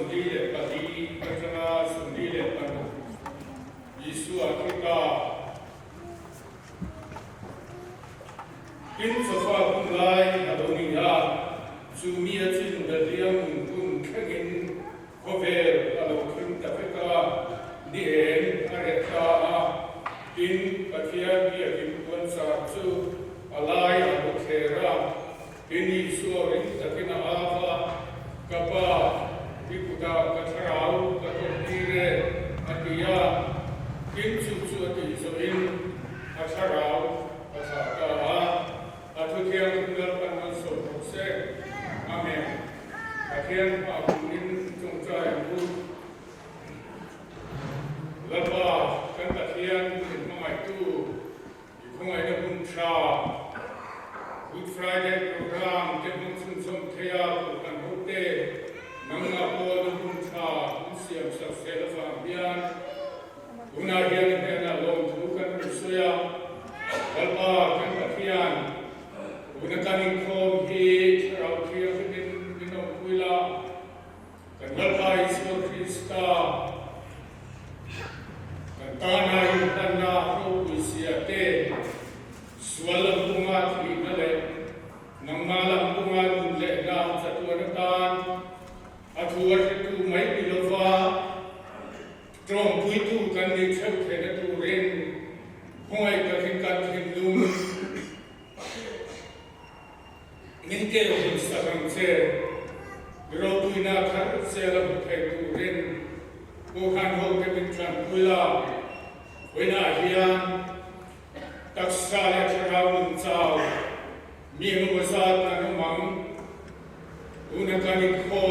sundi le pali kachana sundi le panu Yesu Afrika in sofa kunlai adonia sumia chin daliam kun khagin khover alo khun tapeka dien areta in pathia bi akin kun sa chu alai alo khera in Yesu rin takina ava kapa ikuda katharau katotire atia in chu chu ati so in atharau athaka athukiam kungal panman so se amen akhian pa in chung chai bu laba kan akhian in mai tu ikhongai na bun sha Good Friday program temung sun som thea kan hote nanga po do bun sha siam sa se la fa bian una hian hena long thu kan suya kalpa kan akhian una kanin khom hi rau thia din dino kuila kan kalpa isu Krista kan tana yutana ro kusiate swalam bunga thi nale nangmalam bunga le na chatuanatan athuar tu mai pilova trong pui tu kan ni cheu thena tu ren hoi ka thin kan thin lum min ke o sarang se ro tu na khar se la the tu ren ko khan ho ke min chan puila hoina hian taksa le charaun chao mi no masat na no mang una kan ko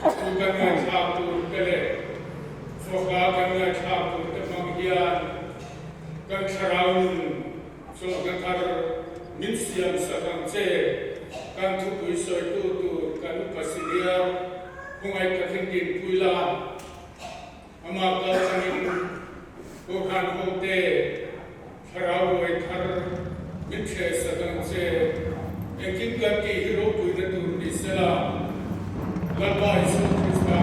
tu kan na cha tu kele soka kan na cha tu te mang hian kan charaun so kan kar min siam sa kan che kan thu pui soi tu kan pasilia kungai ka thin din puila ama ka sanin ko khan ho te Harau ai thar mithe sadan se ekin ka ki hero puina tu disala laba isu Krista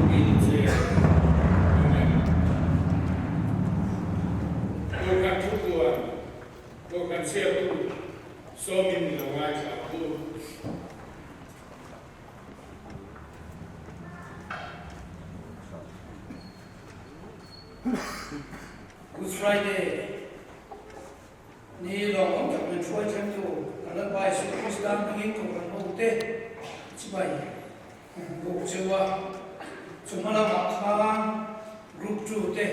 ni se amen ko kan thukua ko kan se tu so min lo ngai cha tu Good Friday. Ni long ông chọn mình phơi chân tu, là bài số Christian begin to run out te. Chỉ bài bộ chewa chúng ta làm khang group 2 te.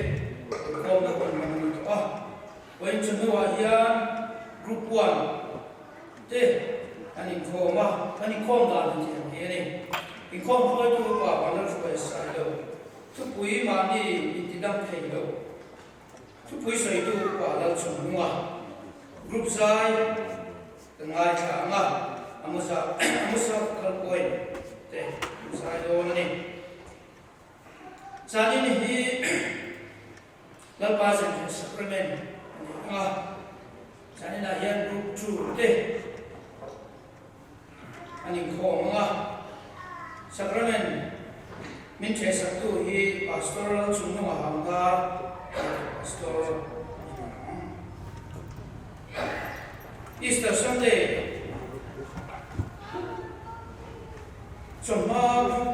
Còn là còn mình to. Vậy chúng ta hian group 1 te. Anh không làm gì thế này. Anh không phơi tu qua bạn nó phơi sai đâu. Thứ quý mà đi đi đâm thầy đâu. Chú quý sợi tu quả lao chung mua group sai ngai cha nga amusa kalpoin te sai do ni sani ni hi lal pasen sacrament nga sani na hian group 2 te ani kho nga sacrament min che sak tu hi pastoral chung nga hanga Pastor Easter Sunday Choma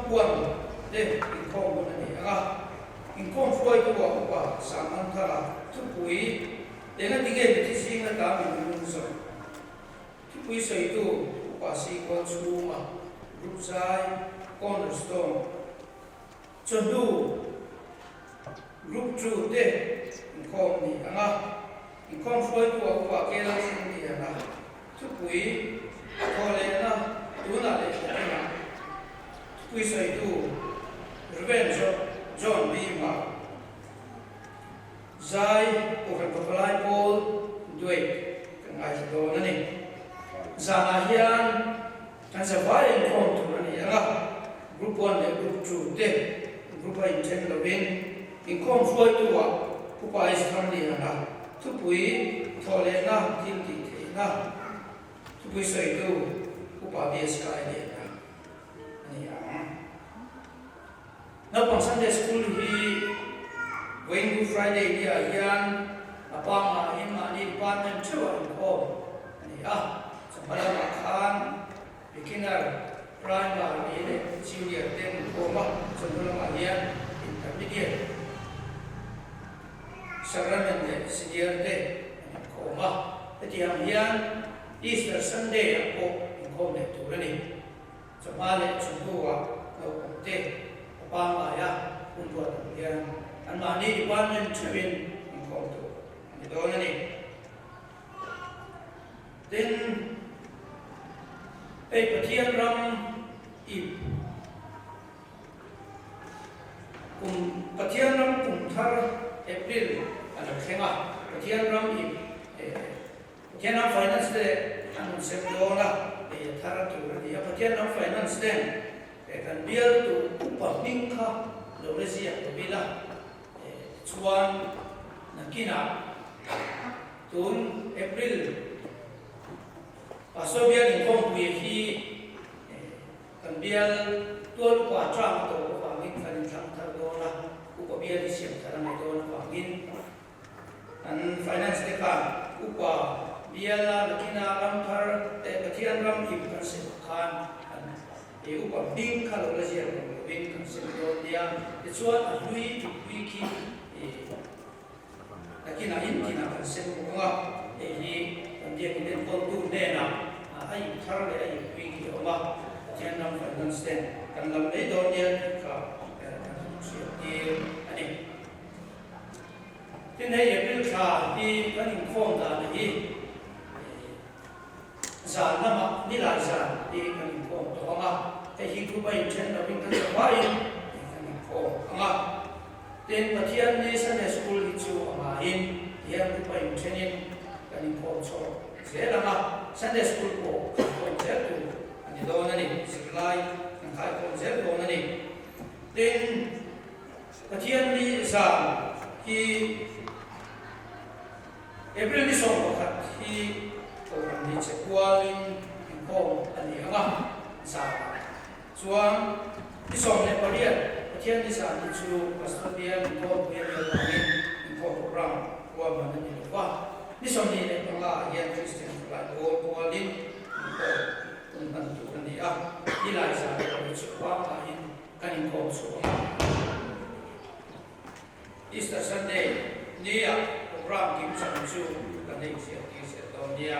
Kwan de Inkong Bunani Aga Inkong Floyd Kwa Samantala Tupui Dengan tiga betisi nga dami Nunso Tupui sa ito Upasi Kwa Chuma Rupsai Cornerstone Chondu Group 2 te Inkong ni anga Inkong Floyd Kwa Kela Sindi anga Tupui Kole na Tuna le Ina Tupui sa ito Revenge John B. Mark Zai Ukan Papalai Paul Dwayne Kang ay sa doon na ni Zana hiyan Kan sa bayan Inkong Tuna ni anga Group 1 le Group 2 te Group 1 Chen Lovin Inkong Floyd tuwa Pupa is Kandi na Tupui Tole na Tinti na Tupui sa ito Pupa BS ka ay na Ani napang Sunday school hi Wednesday Friday dia yan apang ni department chu ko ani sambala makhan beginner primary junior then diploma sambala yan intermediate sacrament senior de ko tiang yan Easter Sunday ako ko ne tu ni sambala chungwa no te apang untuk yang anmani department twin ingkong tu ito ni then patian ram patian ram thar April khenga patian ram patian ram finance de anun september thar tu ni patian ram finance de kan biar tu pahing kha Indonesia bila cuan nakina tun April pasobia ingkong puyehi kan biar tuan kuatram atau pahing kan intang terdola upabia di siap cara itu pahing dan finance dekat upa biarlah nakina ramthar ketian ram ikan sekan upa bing kalau Malaysia bing konsepto dia kecuali lui ki nakina intina konsep bunga ini dia kita tentu dena ai thar le ai lui ki oma jangan finance den kan lam le do dia ka siap ani tin hai April kha di kan khom da ni sa nama ni la sa di kan khom to ma hi ku bai chen da bin kan wai kan khom ma ten pathian ni Sunday school hi chu ma in hian ku bai chen in kan khom cho se la ma Sunday school ko khom se tu ani do na ni siklai kan khai khom se do na ni ten pathian ni sa hi April ni so khat hi orang ni cekualin ingkong ani anga sa chuang ni som le parian pathian ni sa ni chu pastoria ingkong puan ni ingkong program wa man ni wa ni som ni le panga yan Christian la ko pualin ingkong tan tu ni ni lai sa ni chu wa ma in kan ingkong so Easter Sunday ni program kim sang chu kan ni sia dia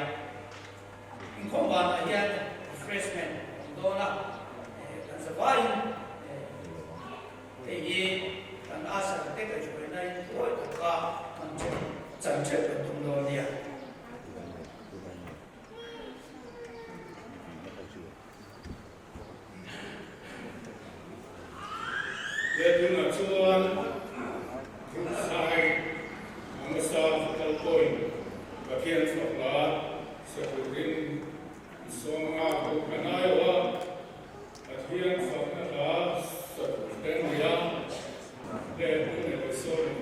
ingkong ban ayan freshman dona kan sabayin kan asa te ka join na ko ka kan chan chan tum do dia le tu na chuan tu sai amasa kalpoin Bakian Sokla, Sepurin, Songa, Bukanayawa, Atian Sokla, Sepurin, Dia, Lepun, Episode.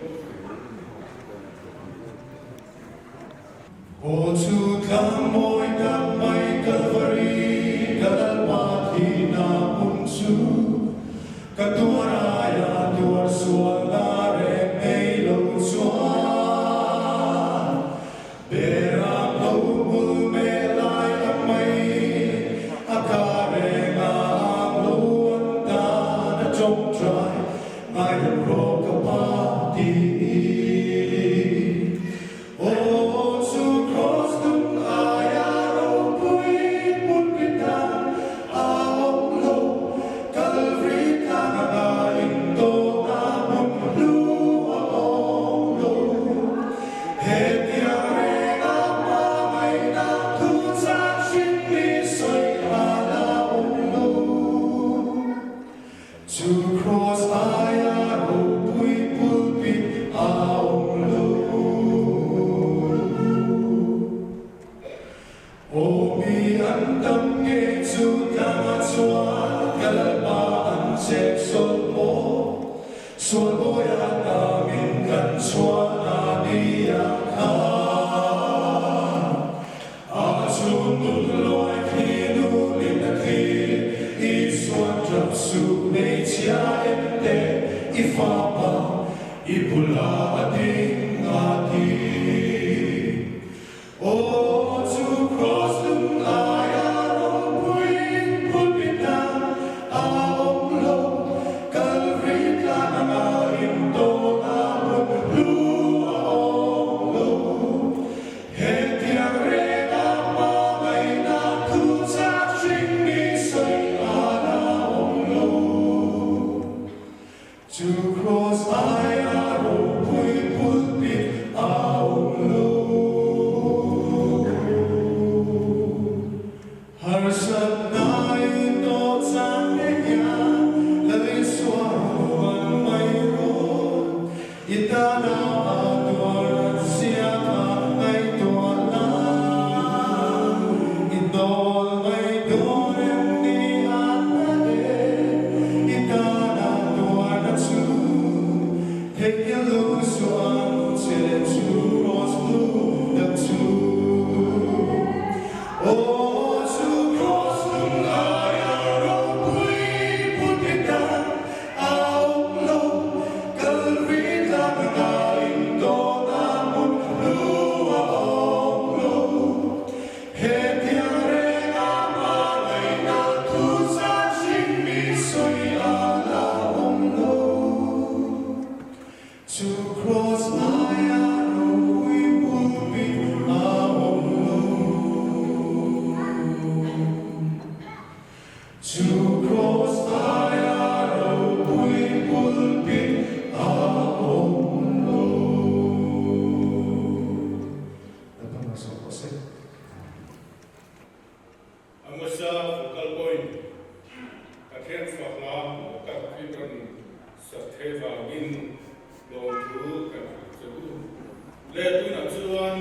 O tu kamoy damay Calvary, kadalpati na punsu, katuaraya tuar sualare may lungsua. Su nei chia em te ifapa ipula ading ati. Oh, to cross the iron point, pulpit down our low, Calvary Cana into our blue low. Head yang rega mamay na kutak shingi say ana low. To cross iron point, pulpit our low. Harsat na ito sa kanya, lalay suwan mayroon. Itanaw ador at siya ay tuwalan. Idol may doon ni atale. Itanaw tuwan at su. Take your loose one till it's rose blue the two. Oh, to cross the iron way, put it down out low. Calvary Cana into our blue low. Head yang rega mamay na kusak shingi soy alawang low. To cross iron way would be our low. To cross iron way would be our low. Napangmasok ko sir. Ang masa focal point, kathen fakla, katkiran sa thevagin, longtu, katkiru. Letu na chuan,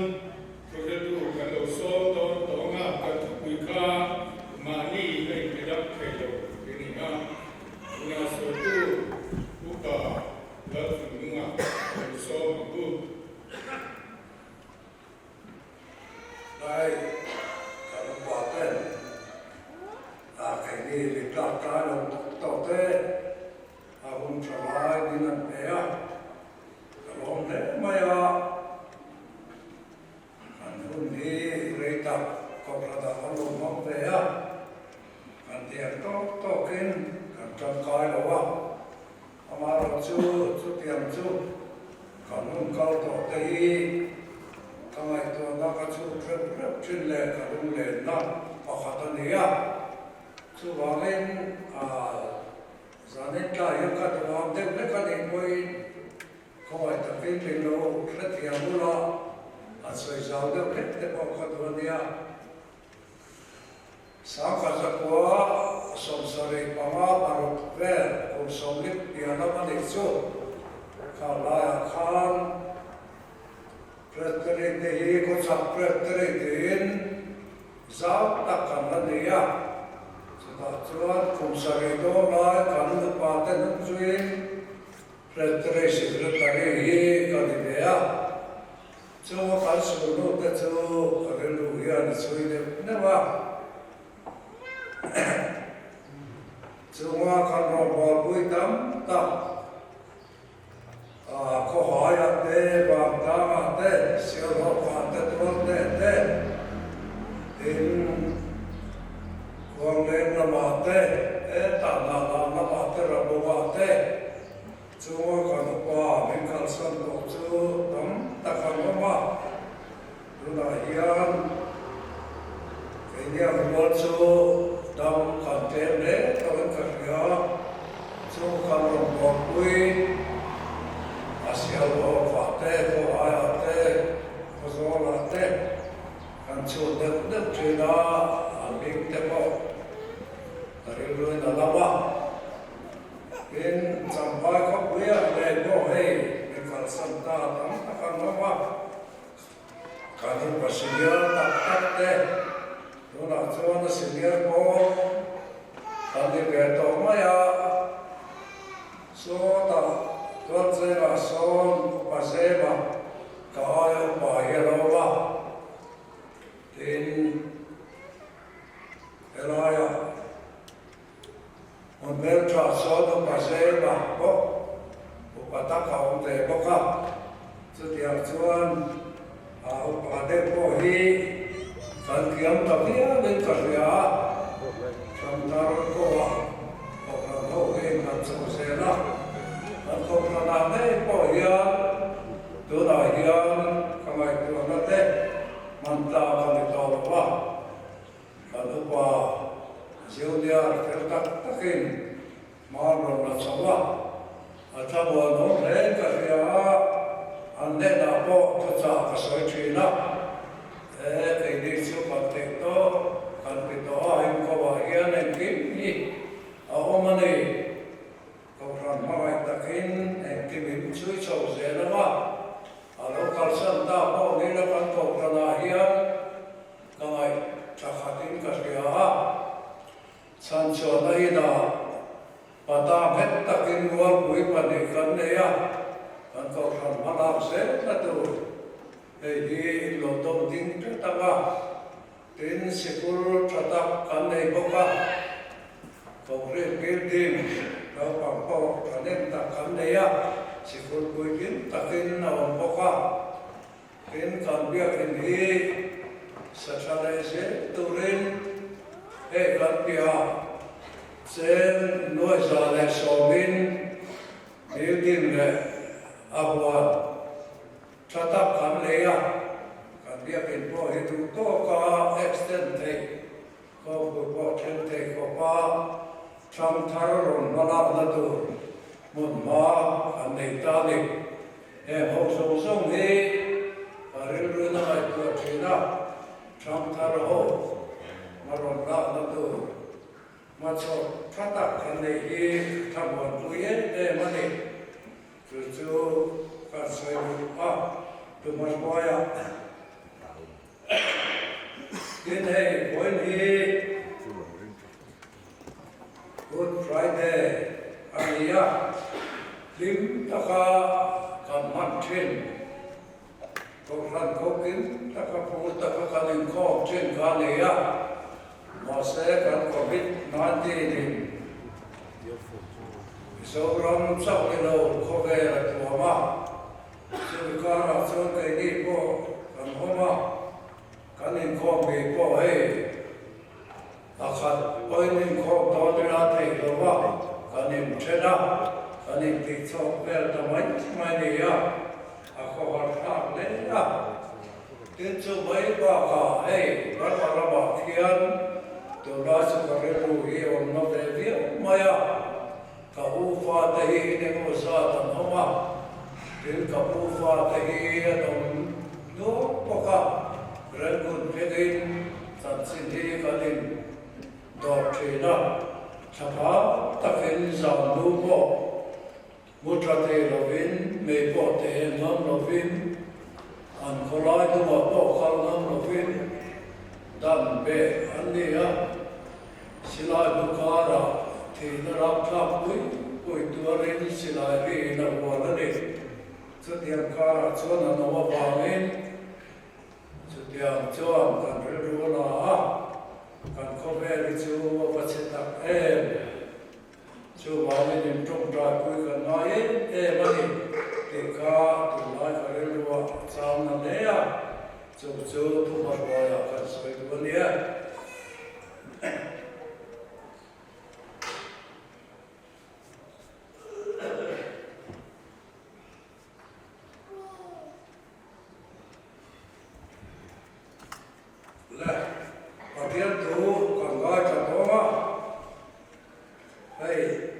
projetu kaloso, tonga, katkika, mani, kidak kayo, iniha, una sotu, uka, latu nunga, kaloso, magu. Đây, cả nó bỏ tên cái gì thì đặt ra là tổ tế không trở lại đi nằm bé không thế mà anh hôn đi lấy tập có ra đó có lùng mong về anh tiền to kinh anh tròn coi đâu mà rồi chú tiền chú còn hôn câu tổ tế thằng này tôi nó có chú rất chuyên lệ cả luôn lệ nó hoặc là tôi nghĩ chú bảo lên giờ nên trả hiện cả tôi làm thêm cái này coi không phải tập phim mình đâu rất nhiều luôn đó soi giáo được hết để bảo cả tôi nghĩ sáng cả giờ qua sống sari bama baru về cùng sống lip dia nama diksu kalau akan Preterite ko sa preteritin sa takkan na niya. Sa tatuan kung sa rito na kanun paten ng suin pretere sekretari kanidea. So kalsunod at so haleluya na suin na ba? So mga kanrobaboy tam ko hỏi ate bang tama ate siêu học ate tuan ate in quang lên na mate ta na mate rabu ate chúa còn qua bên căn sân của chúa tấm ta không có lúc này hiền cái nhà của chúa đông còn thêm đấy tôi cần nhớ chúa còn một quý Asialo fate ko ayate ko zolate kan chu de chena abing te ko tarilu na lawa in sampai ko puya le no hey kal santa tam takan lawa kan pasia tak te dona chuan senior ko kan de to maya so ta tuan saya son pasema kaya bahaya tin elaya on beltra son pasema ko và ta khẩu để bốc up cho tiền chuan và để bỏ hi cần kiếm tập nghĩa bên cả nhà trong ta rồi cô hoặc là hậu hệ làm sâu xe đó không là làm đấy bỏ hiền tôi nói hiền không ai tôi nói thế mình ta không được tao đâu mà kalau apa dia tertak takin malu lah semua atau orang mereka dia anda nak buat kerja kesal China ini super tekno kan kita yang kawayan yang kini awam ni orang mahu takin yang kini cuci jauh saya nama kalau kalsan tak mau ni nak kan kau pernah hian kau Chakatin kasya sancho naida pata phet takin wal pui panikan neya kan kau kan malak se tatu hi lodom ding tanga tin sikul chatak kan nei boka kau re building kau pampo kanen tak kan neya sikul pui bin takin nawam boka tin kan biak ini Sachalese turin kanpia sen noisale somin building le awan chatak kan leya kan dia pinpo hidu to ka extend te ko bo chen te ko pa cham tharon mala na tu mun ma an nei ta ni ho so so ni paril ru na ai ko thina trong thar ho maron la na tu ma cho thata kan nei hi thamon puye de mani chu ka sai a tu ma boya din hey when he Good Friday ania lim taka kan man thin Cô răn cô kín, ta có phụ ta có khả năng khó trên khả này á mà sẽ cần COVID-19 thì số rõm sau cái đầu khó về là chùa mà sự ca là số cái đi cô cần hô mà khả năng khó bị cô ấy khát ôi nên khó đó đi ra thầy đồ mà khả năng chết á khả năng tích sọc về là mấy mai này á aku harap lena tentu baik baka berapa kian doa sekarang ini orang november maya kau fatahi ini musatan homa dan kau fatahi adom do baka berangun pedin sansindi kalin doktrina siapa takin zanubo Mutrate lovin, me pote nam lovin, an kolai tu ma pokal nam lovin, dan be ania, silai bukara, tinarap tapui, tuarin silai ri na walani, setiap kara cuana nawa bangin, setiap cuan kan berdoa, kan koberi cuwa pacetak Chú bảo mình nhìn trong trại cuối gần nói mani thì ca tụ lại cả lên lúa sao nằm đấy chú thu mặt bò à cần soi tụ vấn đề là và tiên thủ còn gọi cho tôi mà hey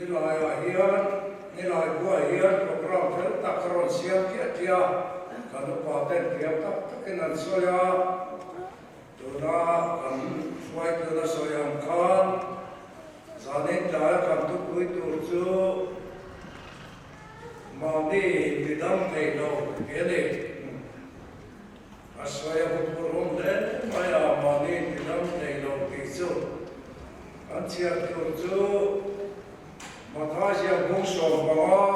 nilai hian nilai bua hian program fel takron siam kia kan paten kia tak takinan soya tuna kan suai tuna soyam kan zanin daya kan tu kui turju mani bidam theido kene aswaya bukurum den maya mani bidam theido kisu kan chia turju Makasih bung som bawa,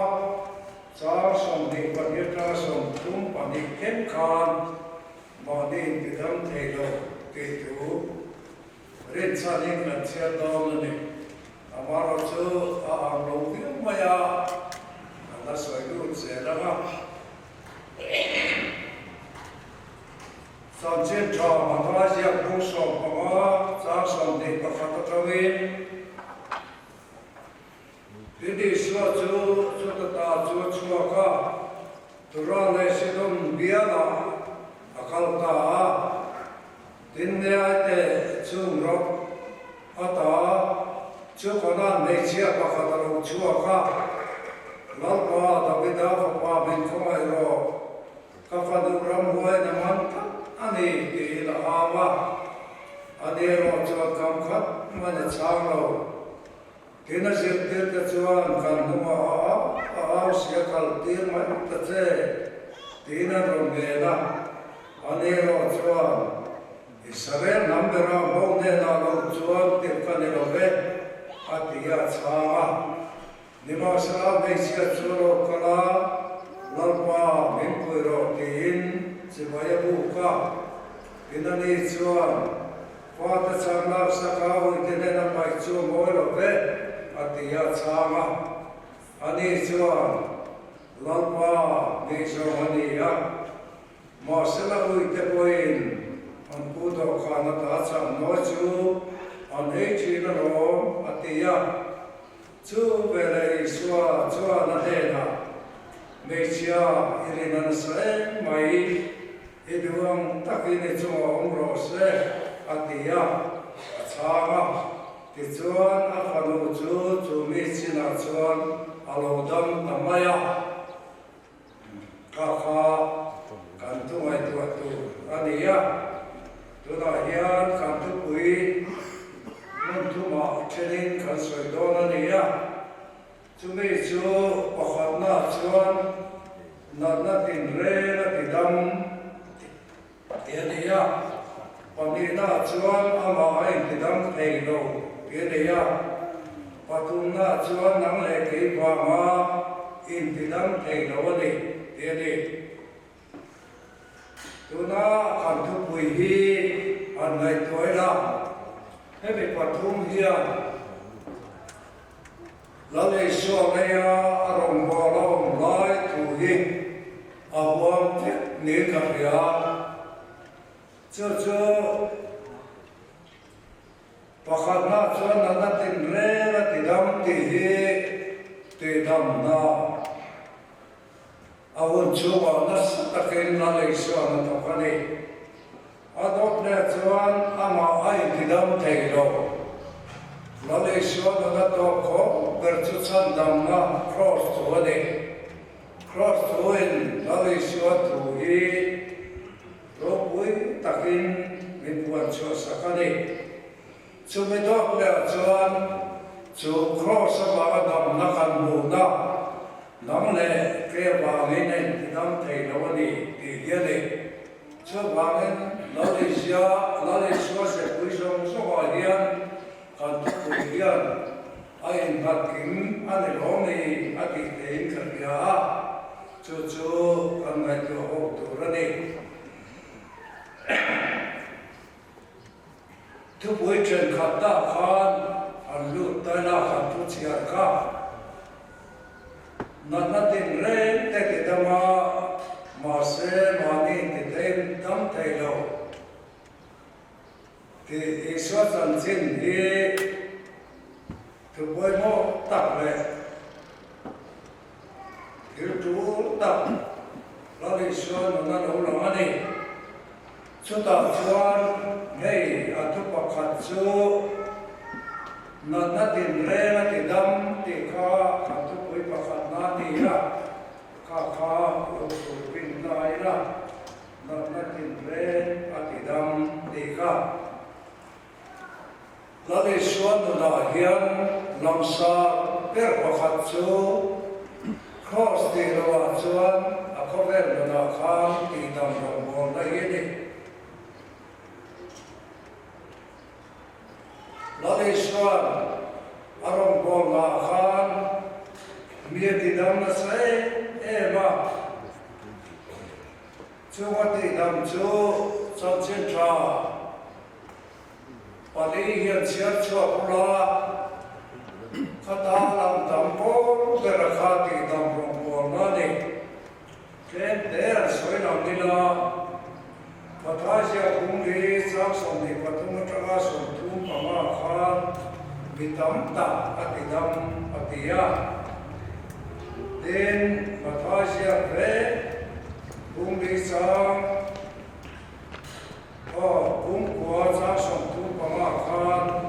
sar som di panita som tum paniken kan, mani bidam thelo ketu, rin saling nansiya dalam ni, amaro tu aam logi maya, Tidi suwa chu tata chu chua ka tura le sidum biana akal ta tinne ate chu rok ata chu kona nechia pakataro chua ka lalpa davida pa ben komai ro kafadu ramhuai naman ani ti la awa ade ro chu kam khat man chang ro Kena sirtir ke chuan kan numa a sia kal tir mai ta che tina ro mena ane ro chuan Israel nambera bo ne na lo chuan tir kan ro ve atia chama nima sala be sia churo kala lalpa min pui ro tin chibaya bu ka inani chuan Fata changla saka ui tene na pai chu moi ro ve Atia chama ani chuan lalpa ni so ani ya ma sela ui te poin an pudo khana ta cham no chu an ei chi na ro atia chu vele iswa chua na de na me chia irina se mai eduang takine chu ong ro se atia chama Tichuan a khanu chu mi china chuan alodam namaya ka kan tu mai tu ania tuna hian kan tu pui mun tu ma chenin kan soi don ania chu mi chu pakhat na chuan na tin re na tidam ania Pamina chuan ama ai tidam thei lo Kaya patuna chuan nang le ki pa ma in tidam thei lo ni ene tuna kan tu pui hi an nai toila hebe patum hian la le so le ya arong bo lo lai tu hi awam te ni ka ya cho Pakhat na chuan na tin re na tidam ti hi tidam na awun chuwa na satakin na leiswa na tokani adop ne chuan ama ai tidam thei lo na leiswa na toko berchu chan dam na cross chuani cross chuin na leiswa tu hi ropui takin minpuan chua sakani Sumidok le chuan chu cross ba dam na kan bu na nang le ke ba nge nei tidam thei lo ni ti ye le chu ba nge lo le sia lo le so se pui song so ba hian kan tu pu hian ai bat king ane lo ni a ti te ka ya chu kan ngai tu ho tu ra ni Tu bui chen khata khan an lu ta na khan tu chia ka na tin re te ke dama ma se ma ni te tem tam thei lo ti iswa chan chin hi tu bui mo tak le il tu tak la li so na lo lo ani chuta chuan hei atu pakhat chu na tin re na ti dam ti kha atu pui pakhat na ti ra kha u pin lai ra na tin re a ti dam ti kha la le suan na hian lamsa per pakhat chu cross ti ro chuan a khover na kha ti dam ro bol na ye ni Laleshwan arong bol na khan mia tidam na sai ema chuwa tidam chu chau chen tra pali hian chiar chua pula khata lam tam po tera kha tidam rong bol na ni ken der soi nam ni na Patasya kungri sak som ni patung traga som tum pama khan bitam ta atidam tia tin mà thay xiang về cũng đi sang cũng qua sang sông tu bằng khan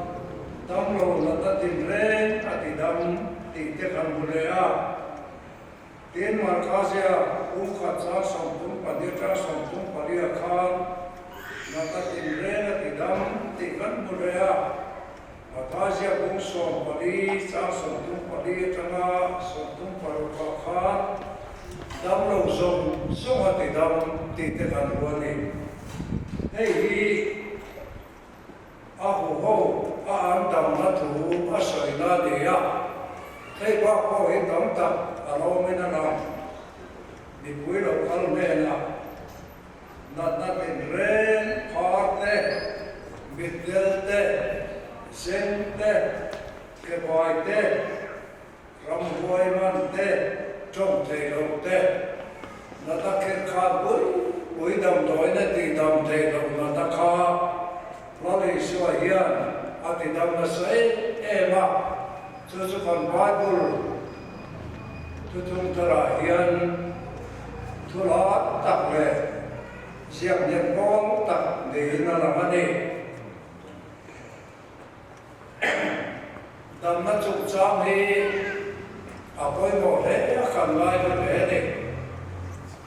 đâm lâu là ta tìm lên thì đâm tìm cái khăn bùn lệ tin mà thay xiang cũng khát sang sông tu bằng đi sang sông tu bằng đi khan là ta tìm lên thì đâm tìm khăn bùn lệ Matazia bung som pali sa som tung pali tanga som tung paru kha dam lo som so hati dam ti te kan wani hei hi a ho a an dam na thu a soi na de ya hei ba ho hi dam ta a lo me na na ni pui lo kal me na tin ren phate bidel te Sente, ke boy te, ram boy man te, trong thầy đầu te, nó ta kết khá bụi đầm đói này thì đầm thầy đầu nó ta khá, nó đi xua hiền, thì đầm nó sẽ em chú còn Bible, chú ta ra hiền, chú lót tạc về, diệp nhân con tạc để nó làm ăn đi. Đâm nó chụp chăm thì bôi bỏ hết khẩn lại được hết đi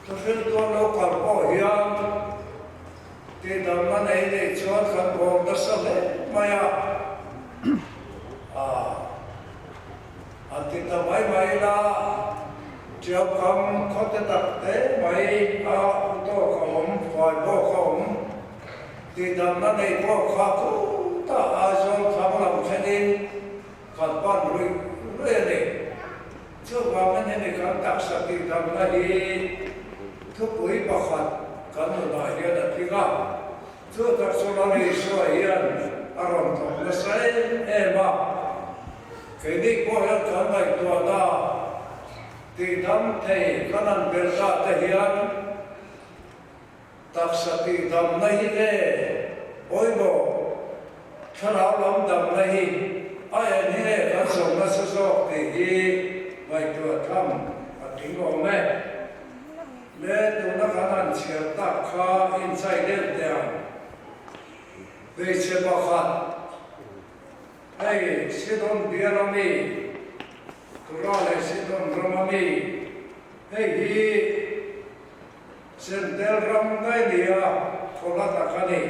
tôi xin tôi đâu còn bỏ hiền thì đâm nó này để cho khẩn bỏ nó sắp hết mày thì tao mày là chiều không có thể tập thế mày tôi không phải bỏ không thì đâm nó này bỏ khá ta cho khám làm thế đi còn con rồi này chưa vào cái này còn tác sự thì làm cái gì thuốc quý bảo khẩn còn một loại kia là khi nào chưa tác sự nó đi soi hiền làm tổng nó sẽ em cái đi qua cái này tua ta thì đâm thầy có năng biệt ra thể hiện tác sự thì đâm này thế ôi bộถ้าเราล้มดำในไอ้นี่เราส่งมาสู้ที่ไม่ตัวทำถึงว่าแม่เล่ตัวนักการเชื่อตักข้าอินไซเดอร์เดียวไปเชื่อบักไอ้สิดอนเบียร์มีตัวเราเลยสิดอนรามามีไอ้ฮีเซนเดลรัมได้เดียวคนละตะกันนี่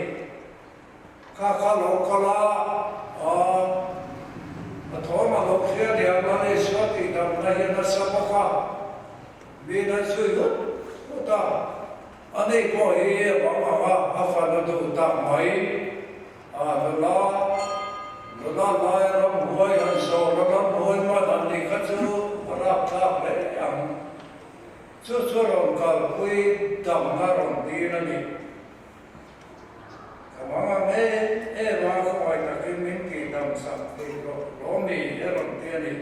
ข้าโลกละถอมาโลกเสียเดียวมาในสวัสดิดำในนัสมกะมีนันสุยกุตาอันนี้ก็เหี้ยบอกว่าฟันดูตามไหมดูลาลายรำหวยหันโซรำหวยมาดันนี่ก็จะรับทราบเลยอย่างชั่วรำกันคุยดำนารำดีนั่นนี่Mama me va ko ai ta kin min ki dam sam ti ro mi ron ti ni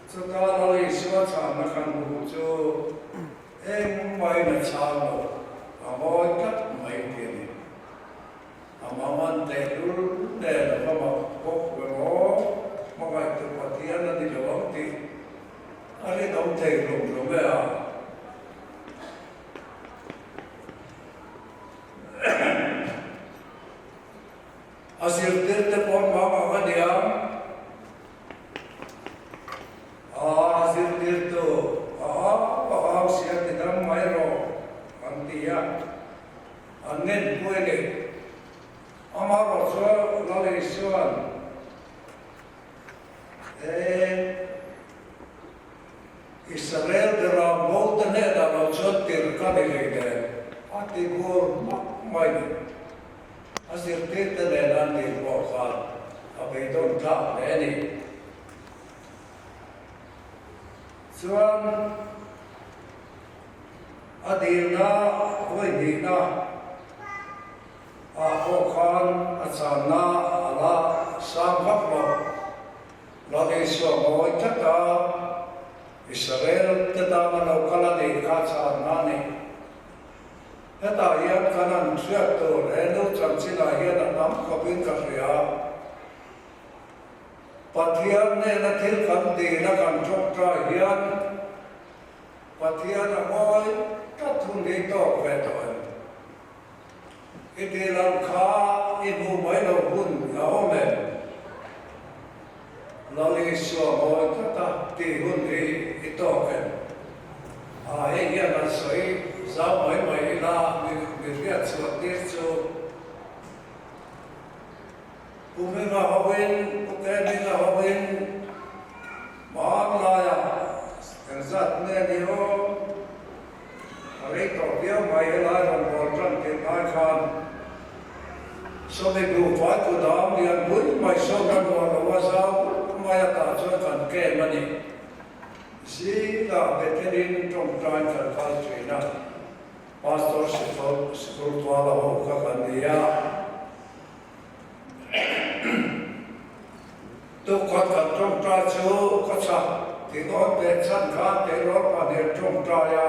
so ta la li so cha na kan bu chu mai na cha lo mo kat mai ti ni man te ru de la ma ko mo ga tu pa ti na di lo ti ari dom te ro me Asir tirte pon mama vadia asir tirto siya tidam mayro antiya annen puede amaro so lale suan Israel dera moldene da lo chotir kadile ati gor mai Asir tirte le nanti porkhan abai don ta le ni Suan adirna hoi dina porkhan achana ala samphak lo lagi suamoi tata Israel tata mana ukala ni kachana ni Heta hian kanan siat to lenu chamchina hian nam khopin ka hria Pathian ne na thil kan ti na kan chok tra hian Pathian a ngoi ta thun ni to ve to an iti lam kha i bu mai lo hun a ome lali so ngoi ta ti hun ni i to ke a he hian a soi za mai mai la mi riat so tir chu Kumina hawin, kukemina hawin, maanglaya,enzat ne niyo, arito pia mai lai ron boltan ke mai khan, so me grupa ku dam lian bui mai so kan wa waza mai ta cho kan ke mani, si la beterin trong trai kan kal trina, pastor spiritual ho ka kan dia. Tu kot kan trong tra chu ko sa ti ko te chan kha te ro pa ne trong tra ya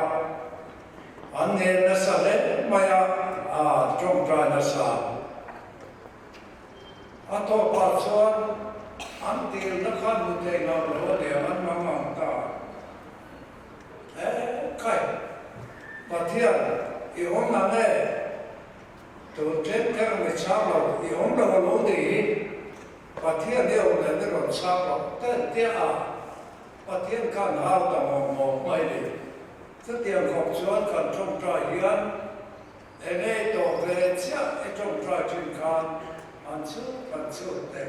an ne na sa le ma ya a trong tra na sa a to pa chuan an ti na khan mu te na ro de an ma ma ta kai Pathian i on na le tu tem ka me cha lo i on da lo de Pathian leo na ne ron sa lo ta te a Pathian kan ha ta mo mai le ta tiang khop chuan kan trong tra hian ene to ve cha e trong tra chin kan an chu te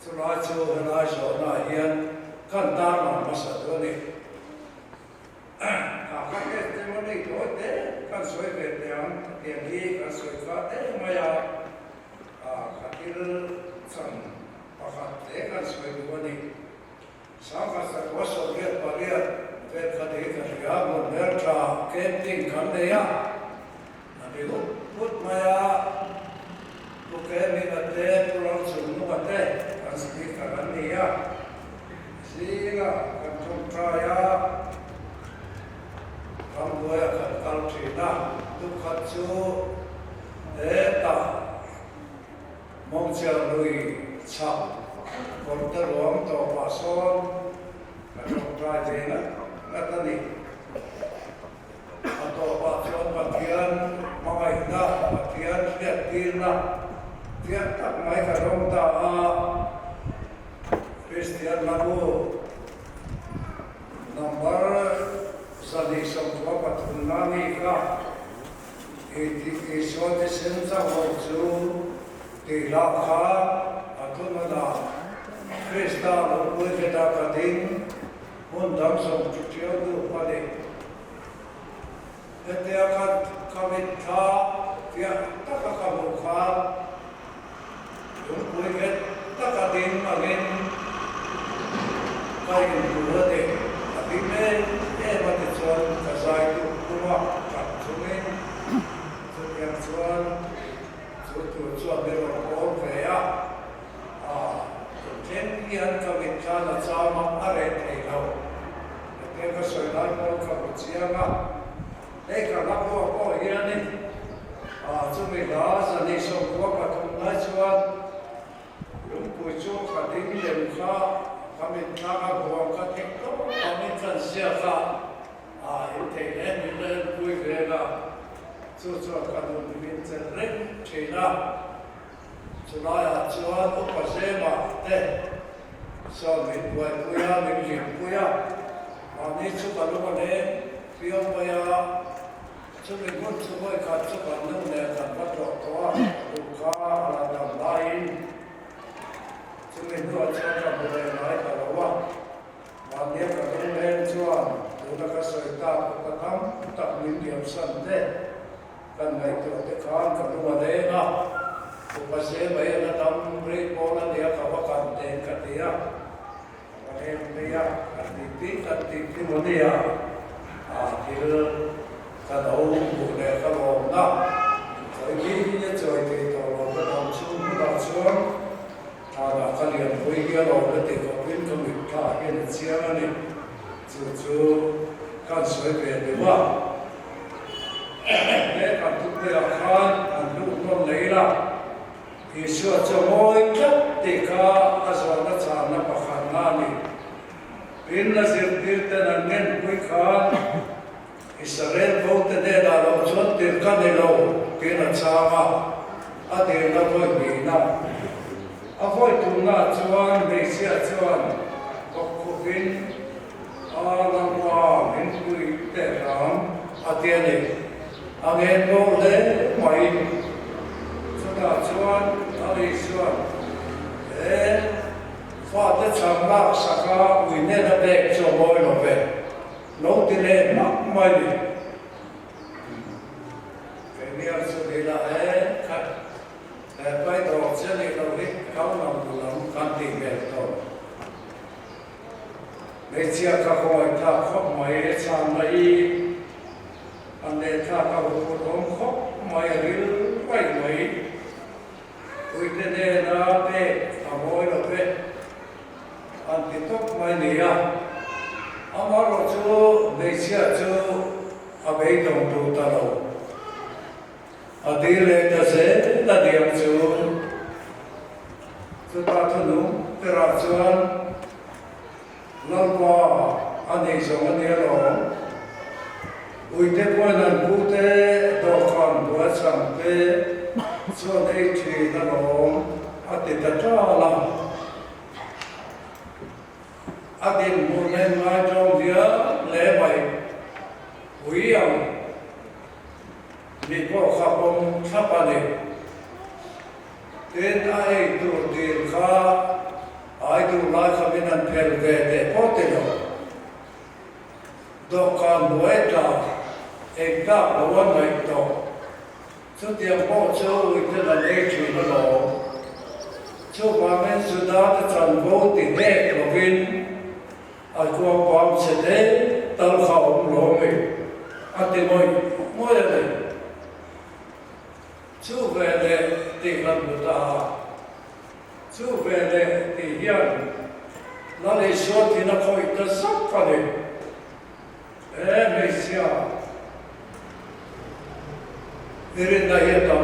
chu la chu na so na hian kan ta ma sa do ni a ka ke te mo ni to te kan soi ve te an te hi kan soi ka te ma ya a ka til san pakhat te kan soi do ni sa ka sa ko so ge pa ria te ka te ka ya mo ner tra camping kan le ya ani go put ma ya ko ke mi na te pro su no ka te kan si ka ran ni ya si ga kan thong tra ya kan go ya kan kal thi na tu kha chu ta mong chia lui cha còn ta luồng to pa son ka thong tra je na ta ni a to pa son Pathian mai na Pathian ke tin na tiang tak mai ka rong ta a Christian lagu number sadi som tua patunani ka e so de senza ho chu te la kha atunala Krista lo pui ta ka din hun dam som chu chu du pa de te ka ka mit tha tia ta ka mo kha yung pui ke ta ka din ma gen kai du de ati me ma te chuan ka zai tu kuma ka chumen chu yang chuan chu chuan de ro ko ve ya a ten hian ka mit tha na cha ma are thei lo te ka soi lai ko ka chia nga e ka la ko hian ni a chu me da za ni so ko ka thum lai chuan yung pui chu ka ding lem kha kami thaga buang ka thek to kami kan sia kha a inte len len pui ve la chu ka du min chen ren thina chula ya chuan u pa se ma te so mi buai puya mi lim puya ani chu ka lu ne pio puya chu mi gun chu boi ka chu ka nu ne ka pa to u ka la dam lain Chúng tôi cho các bạn nói là đâu mà nếu các bạn lên cho chúng ta có sự tạo có tâm tập những điểm sẵn thế cần ngày tuổi thế con các bạn đấy nó cũng có sẽ mấy là tâm rít bố là địa các bạn cần tiền cả địa và em địa cần tí một địa thì cả đầu bộ này các bạn đó rồi khi như trời thì tổ lòng cái đồng xuống nó đọc xuống là cái liền với cái lò nó thì có biết có mình cả cái này chia này chú can suy về được không? Để can tu bây giờ can anh lúc nó lấy là thì sửa cho mỗi chất thì cả à rồi nó chả nó in la zirtir te na ngen pui khan Israel vô te de da lo chon tir ka ne lo ke na chama a de na voi mi na a voi tu na chuan be sia chuan ko vin a lang wa min pui te ram a te ne a ngen lo le mai chuta chuan a ri chuan Fa te changa saka uine na bek cho boy lo ve no ti le mak mai ni ke ni al so de la kha pai to che ni lo ni kau na bu lam kan ti ve to ne chia ka ko ta khop mai e chang mai an ne tha ka bu rom khop mai ril pai mai uite de na be a boy lo ve Antitok mai nia amaro chu desia chu abei dong tu ta lo adile ta se ta diam chu ta thunu tera chuan lalwa ani zong ani lo uite poinan pute do khan bua chang pe chuan ei thi na lo ati ta tra la Adin mulen mai trong dia le bai hui ang ni ko khapom thapane ten ai tu dir kha ai tu la khaminan phel ve te potelo do kan boeta ekta bawan mai to chu tiam po chu ite la le chu lo chu ba men su da ta chan bo ti ne lovin ai qua quam se de tal khao lo me ate moi le chu ve le ti lan bu ta chu ve le ti hian la le so ti na khoi ta sak ka le me sia irin na ye ta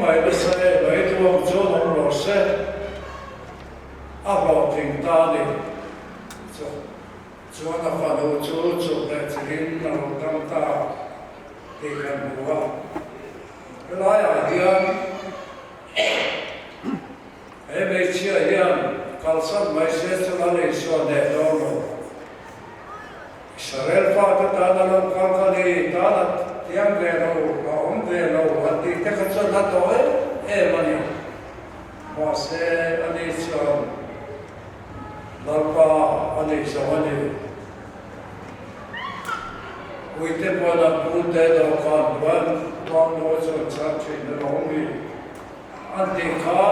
mai le sa le mai tu jo no lo se a lo ting ta le Chúa ta phá đồ chú chụp lại chỉ đến nào tâm ta thì gần bùa cái lái ở hiền em ấy chia hiền kalau sát mấy xe cho nó lấy số đẹp đâu rồi Israel phá ta ta làm cái đi ta là tiếng về đâu mà ông về đâu anh đi cái cái số đó thôi em anh mà xe anh đi cho Lalpa ani samani uite pona pute do kan ban no so chachi de longi anti kha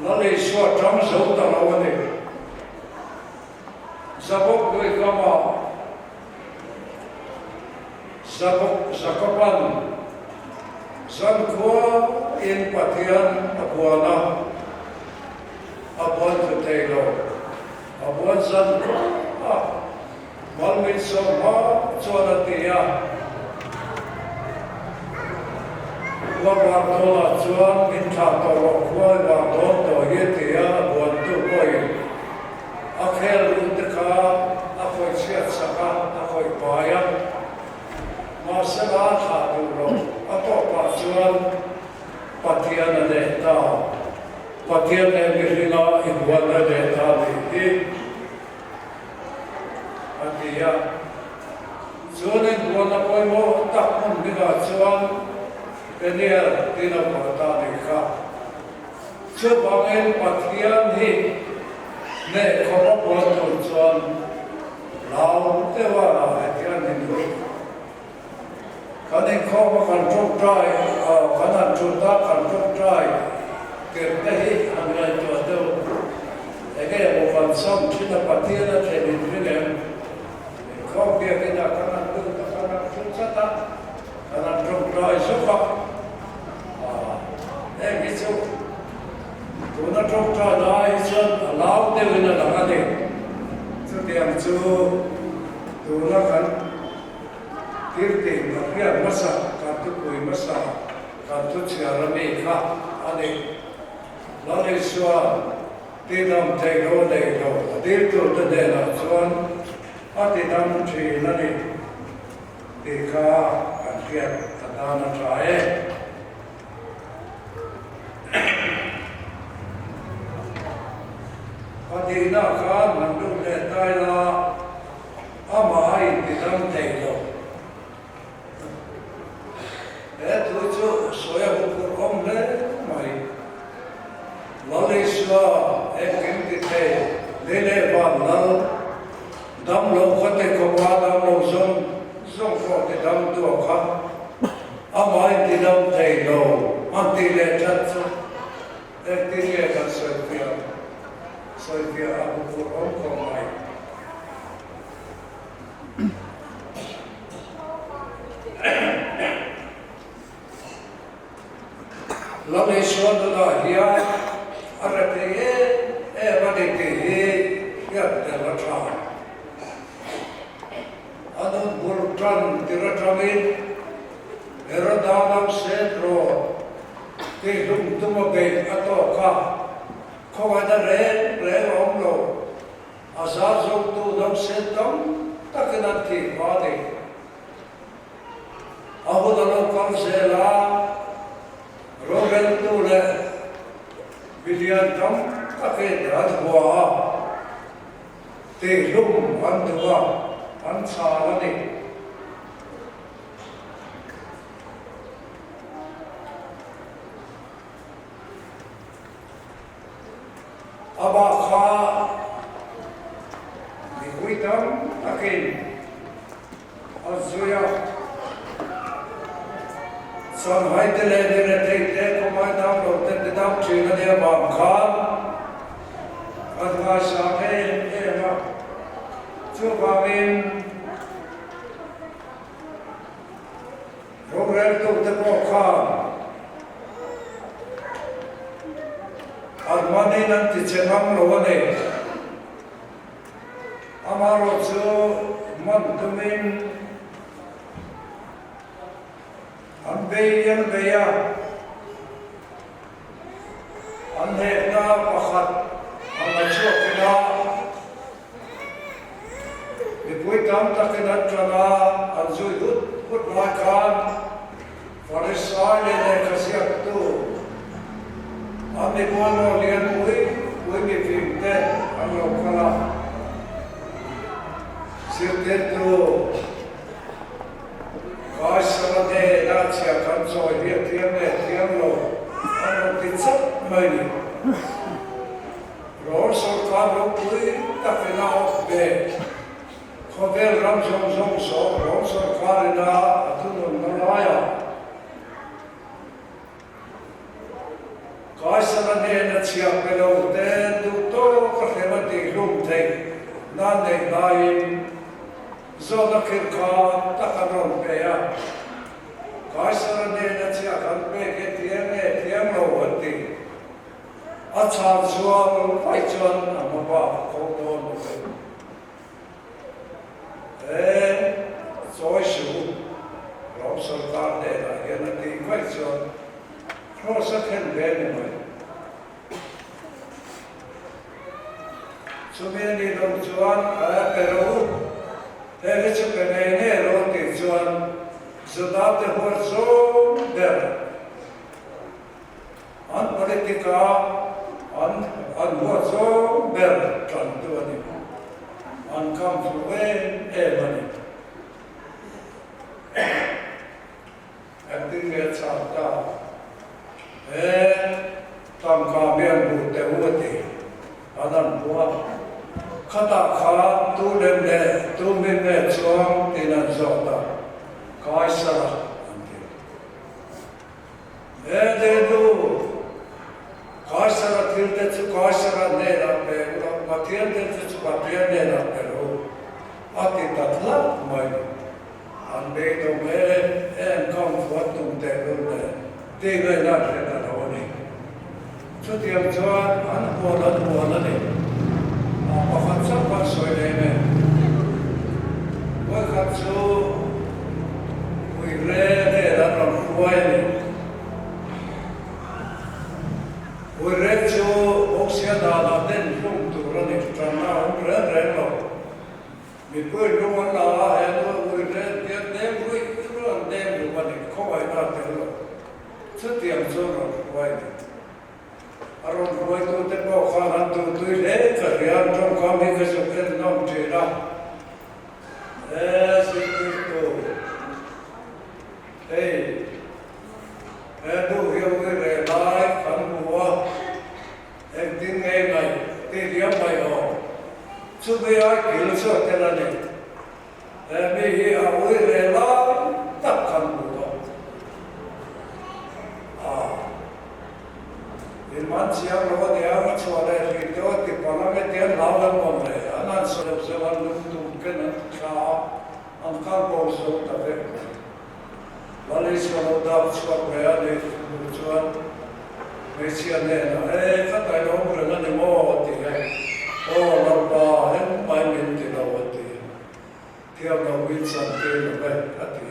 lale so tam so ta lawani sabok koi kama sabok zakapan san ko in patian abuana abuan tetelo abuan san malmin sama chona tia wa tola chuan min tha to ro khoi wa do to ye tia abuan tu koi akhel lu te kha akhoi chiat saka akhoi paya ma sala tha tu ro ato pa chuan patian de ta patian ne mirina ibuan de ta ni Atia, chuan buan na poi mo tak mun diga chuan penial tina pata ni kha chu bangel pathian hi ne khopa buan tu chuan lao te wa la atian ni lu kanin khopa kan tok trai kanan chu ta kan tok trai ke te hi angai tu tu ege mo kan sam china pathian na chemin vinem không biết cái nào các bạn tự các bạn xuất sắc đó các bạn trồng trọt xuất phát đây ví dụ tụi nó trồng trọt lại sơn lão tiêu nó là cái gì chứ tiền chú tụi nó cần tiêu tiền mà cái mất sạch cả tụi quỳ mất sạch cả tụi trẻ là mì khác anh ấy nó đi xua đi làm thầy đồ đầy đồ dir tu ta de la chuan ati dam thi na ni ti kha kan kiat ta da na trae ati na kha man du le tai la ama ai ti dam thei lo tu chu soya bu om le mai Malaysia kim ti the le van nal dam lo khote ko ba dam lo zong ko ti dam tu kha amai ti dam thei lo anti le chat chu ti le ka soifia abu ko om ko mai Malaysia da hiya arate badite ya da tra adon burtran tiratramin eradam centro te dum tumabe atoka khawada re omlo azazo tu dam setam takanati bade abodalo kamsela Rogan tu le bilian tam kake dad hua te lum an dua an sala ni aba kha ni kuitam akin azuya Son hai te le de te ko mai dam lo te dam chi na de ba kha adwa sa ke ma chu ba min program to te ko kha admani nan ti chenam lo ne amaro chu man tumin Ambeyan beya, anhekna pakhat, angachok kina, ipui tam takinat kana, anzui hut makan, farisai le kasiak tu, ami bono lian ui mi fimte, anlok kana, sirte tu. Kaisara de Dacia Kanzoi hier Tiamlo ano titsap mani Rosor Karo Pui Takina Be Khovel Ram Zong So Rosor Karina Atunun Naraya Kaisara de Dacia Pelo de Dutto Kathemati Lumte Nande Naim Zona kirka takanon peya. Kaisara ne nachia kanpe ke tiam lo hati. Achar zual paichon amaba koton pe. Soishu rom sarkar de la yenati paichon. Krosa ken bene mai. Sumeni rom zuan pero Ele ce penene rote zuan zodate horzo der an politica an horzo ber cantuani an camfluen evani Actinge chata tam kabian bute uti adan bua Kata kha tu lemle tu minne chuang tinan zota kaisara ante de du kaisara tilde chu kaisara ne la pe patien de chu patien ne la pe ro ati tatla mai ande to me en kom fotum de ro de ge na re na ro ni chu tiam chuan an ko la ne Pakhat sapa soileme. Pakhat chu uire de la ruaile. Uire chu oxia da la den lung tu rani trana mi pui luôn là hệ nó vui lên tiền đem vui luôn đem đượcวันนี้เขาไว้น่าเตือนสุดที่สุดเราไว้อารมณ์ไว้ตัวเต็มบอกข้าหันตัวตุยเล็กก็เรียนจงความมีกระสุนเป็นน้องเจริญสิ่งที่ตัวดูเหี้ยวเรื่อยๆขันหัวดิ้งไงตีเดียมไปอ๋อสุดที่อากิลสุดเท่านั้นมีเหี้ยวเรื่อยๆตักขันหัวมันเสียงเราเดียวมันชวนอะไรที่ตัวที่พอเราไม่เตียนเราแล้วหมดเลยอันนั้นสุดที่วันลุกตุ้มกันนะข้าอันข้าบอกสุดแต่เด็กวันนี้ชวนเราดับชวนไปอะไรชวนไม่เชื่อเนี่ยนะข้าแต่เราเรื่องนั้นโม่ที่ไงโอ้เราบ้าเห็นไม่มีที่เราที่เที่ยวเราวิจารณ์ที่เราไปอันที่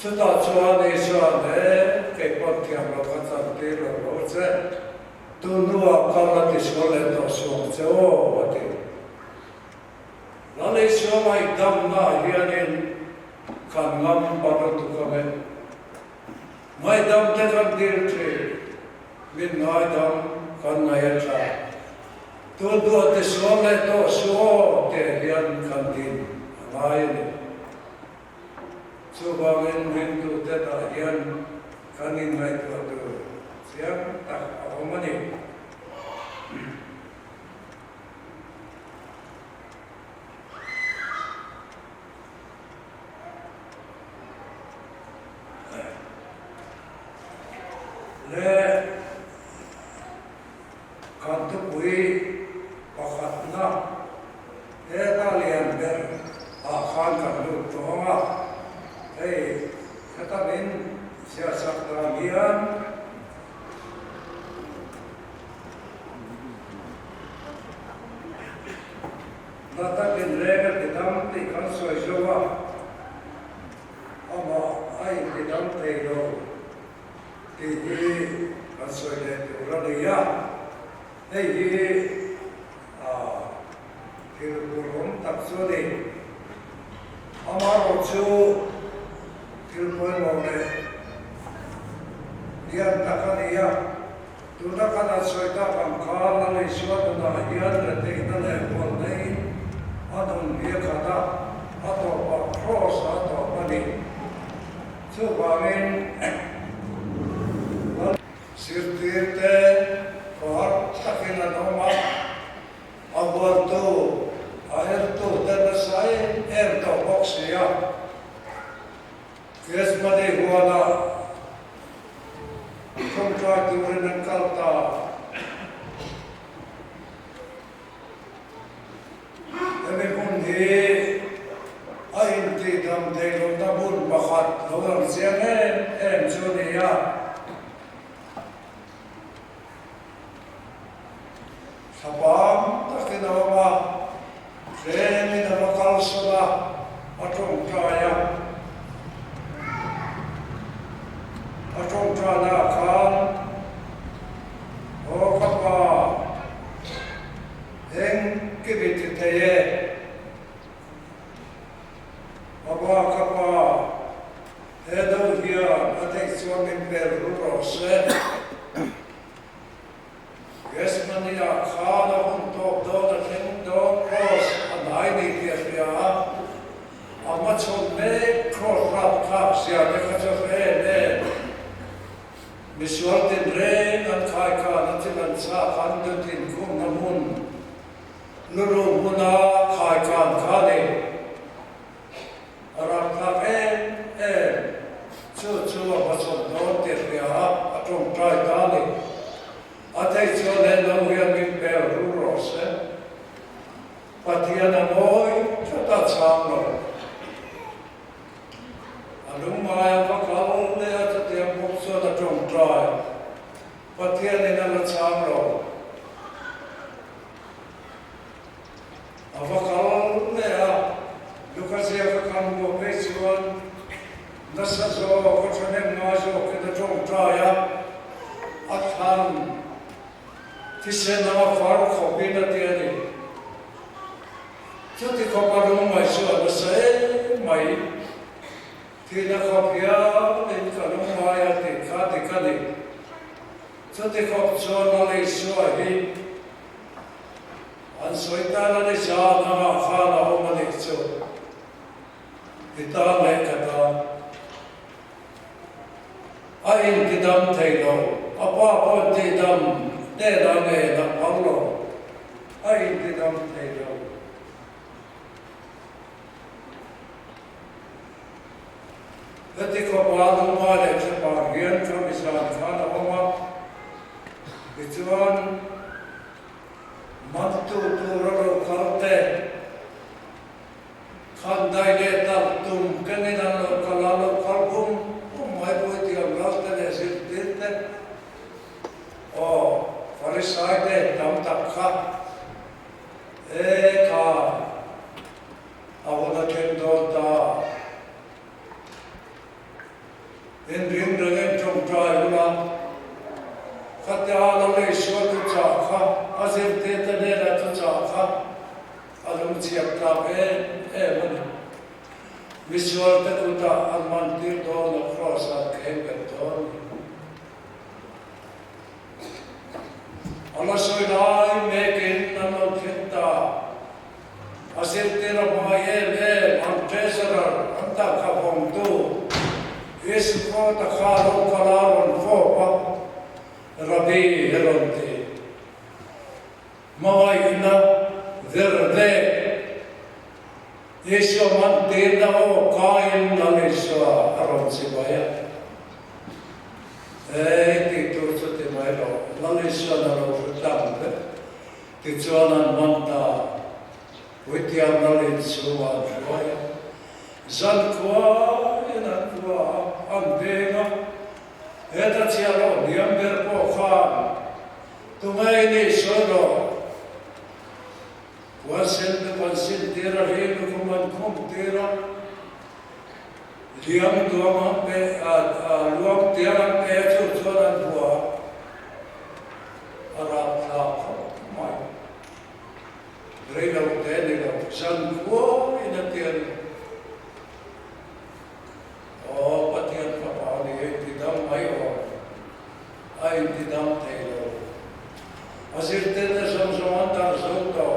สุดท้ายชวนในชวนเก็บความเที่ยวเราก็ทำที่เรารู้เส้นตัวนู้นก็เราที่ชวนเลยต่อชวนเจ้าวันที่เราเลยชวนไม่ดำน้ำเฮียนินขันน้ำปารุตุกเมไม่ดำแต่กันดีที่มินไม่ดำกันนายจ้าตัวนู้นที่ชวนเลยต่อชวนเฮียนกันดินอะไรนี่Subhangan Hindu Tetahian Kanin Naik Wadu Siap tak apa mani Le Kantu Pui Pakatna Talian Ber Akhan Kandu Tuhanga kata bin siasat kalian nata bin rega ditam tikan soijowa ama ai ditam teido tihi kasoile turaniya tirupurum taksodi amar ochu Kilpoi mone, dia takkan ia, tuh takkan asal bangkal lalu suatu nama ia detik dan ekor ini, atau dia kata, atau cross atau apa ni, sebabin sirtirte, kor takin nama, awal tu, air tu terasai, air tu boxnya. Yes, made huwa na contract uri ng kalta. Eme kundi ay hindi damdeng tabun bakat lawang siyangen Juniya. Sabang takinawa seni na makalsala atong kaya. Atong kala kan o kapa eng kibititaye aba kapa edo hiya atek suamin perurose yes mania khala hunto dona kendo cross anaini kiya amachon me cross rap kapsia dekhache Misual din ren at kaya natin sa kandatin kung namun luro muna kaya kani arak laken chuchua basod doon tirya atong try kani atay siya na uyan min perurose patiyan amoy chatat samlo anong maya pakal at atiyang bukso na chong try. Patiyan nila na samlo. Avakal niya, Lukas siya kakambo pesuan, nasa so, kutsanim nga so, kita chong try at han ที่เสนาฟ้าขบินเตียนี่ชุดที่เขาปรุงมาส่วนเสใหม่ที่นักขบยาเป็นขนมวายติคาติกันชุดที่เขาชวนอะไรส่วนนี้อันสวยตาเลยจานมาข้าเราไม่ได้ส่วนที่ตาเล็กกันไอ้ที่ดำไทยเราอาป้าป้าที่ดำเด็ดอะไรนักพังเราไอ้ที่ดำไทยเราแล้วที่เขาพาลงมาเลยจะพาเรียนคำวิชาข้าเรามาวิจารณ์มันตัวเราเข้าเตะขันได้เลยตัดตุ่มกันนี่นั่นเราขลังเราขลุ่มไม่พูดที่เราเล่าแต่เนี่ยสิเด็ดเนี่ยโอ้ฟาริสัยเนี่ยทำตักข้าข้าเอาแต่เช่นโดนตาเห็นเรื่องเรื่องจงใจเวลาข้าจะเอาเลยสวดทุกจากข้าอาศัยเด็ดเนี่ยนะทุกจากข้าอารมณ์เสียบกลับมันวิสุทธิ์ตุตาอันมันติดโดนครอสเก็บเป็นต้นอัลลอฮฺช่วยได้เมกินนั่นเราคิดตาอาศัยเตระมาเย่อันเจสระอันตะขับหงตูเอสโคตะขาลงคลาวันโฟปะระบีเฮลอนตีมาไว้นะเดรเดYesu mantir na o kain na Yesu aron si baya. Titur sa timay ro. Na Yesu na ro futang. Tituanan manta. Witiam na Yesu an baya. Zan kwa ina kwa ang denga. Eta siya ro diamber po khan. Tumay ni Yesu ro. Wasil tera hidu kuman kum tera liam dua pe luang tera pe chuchuan bua arab la mai reilo teniga san ko ina tian o patian papa ni tidam mai o ai tidam telo asir tena samsaman tar zonto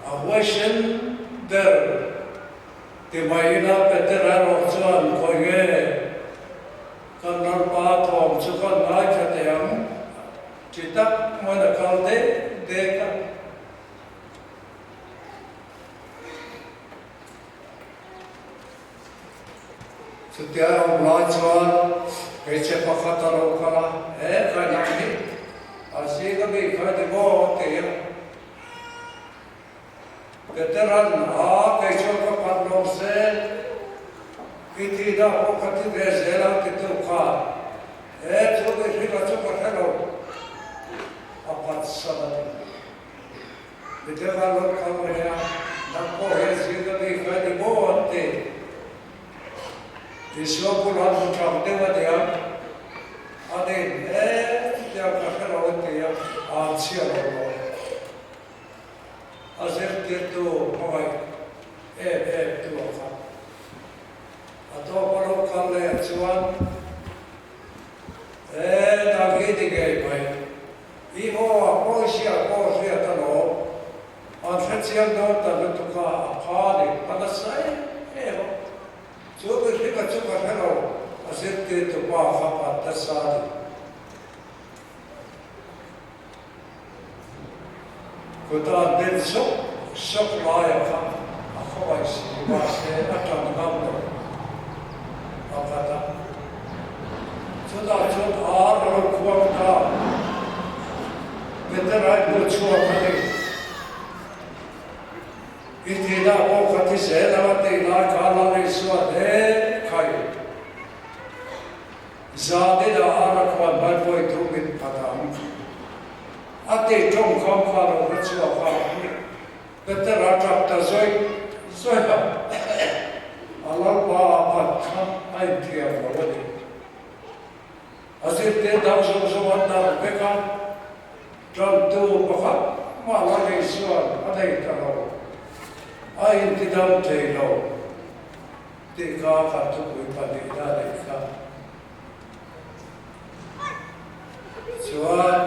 Awashen der timayina peterano chuan koye kanar pa thom chukan nai chateam chitak mana kalde deka sutya umla chuan peche pakhataro kala kanani asiga bi khade bo te Veteran kaiso ka padlong se itida ko kati bezela kitu ka chobe hila choba hello apat sabati veteran lo kamaya na ko hesiga bi khadi bote iswa pulan chamte wadia ade ya ka hello te ya achia lo Azer tertu mai tu apa? Atau kalau kalau cuan lagi tiga mai. Iho apa sih tano? Anfet siang dah tano tu ka apa ni? Pada saya coba kita coba hello. Azer tertu apa tersadi. Kota den sok laya ka ako ay sibase atang gambo apata sudah aro kuwata beterai buchua kali itida o kati sela te la kala le suade kai zade da ara kwa balpoi tumin padam ate trong khom kharo rachua kharo better attract the soy Allah pa patha idea for Azit te dau so an da beka tran tu pakhat ma la nei suan adai ta lo ai ti dam te lo ti ka ka tu pu pa ni da le ka suan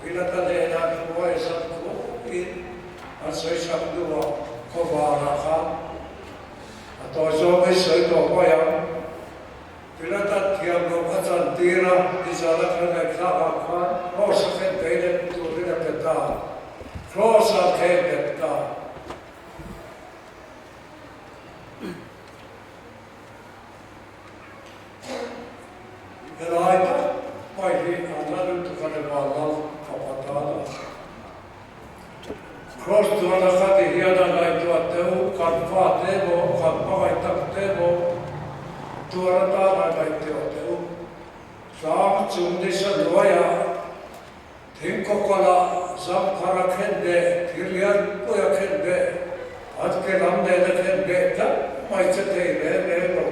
pila ta le na tu ai sa ko in an sai sa du ko va ra ka to so mai sai to ko ya Pilata tiam no kacang tira di sana kena kelapa kan, rosa kan beda tu beda peta, rosa kan peta. Kelaita, mai di antara tu kan balal kapatala. Cross tu anak hati hiana lai tu ateu kan fatebo kan pakai tak tebo. Tuarata na kai te o teu. Sam chundisa loya. Thingko kala sam khara khende, thilian poya khende. Atke lamde na khende ta mai chate le lo.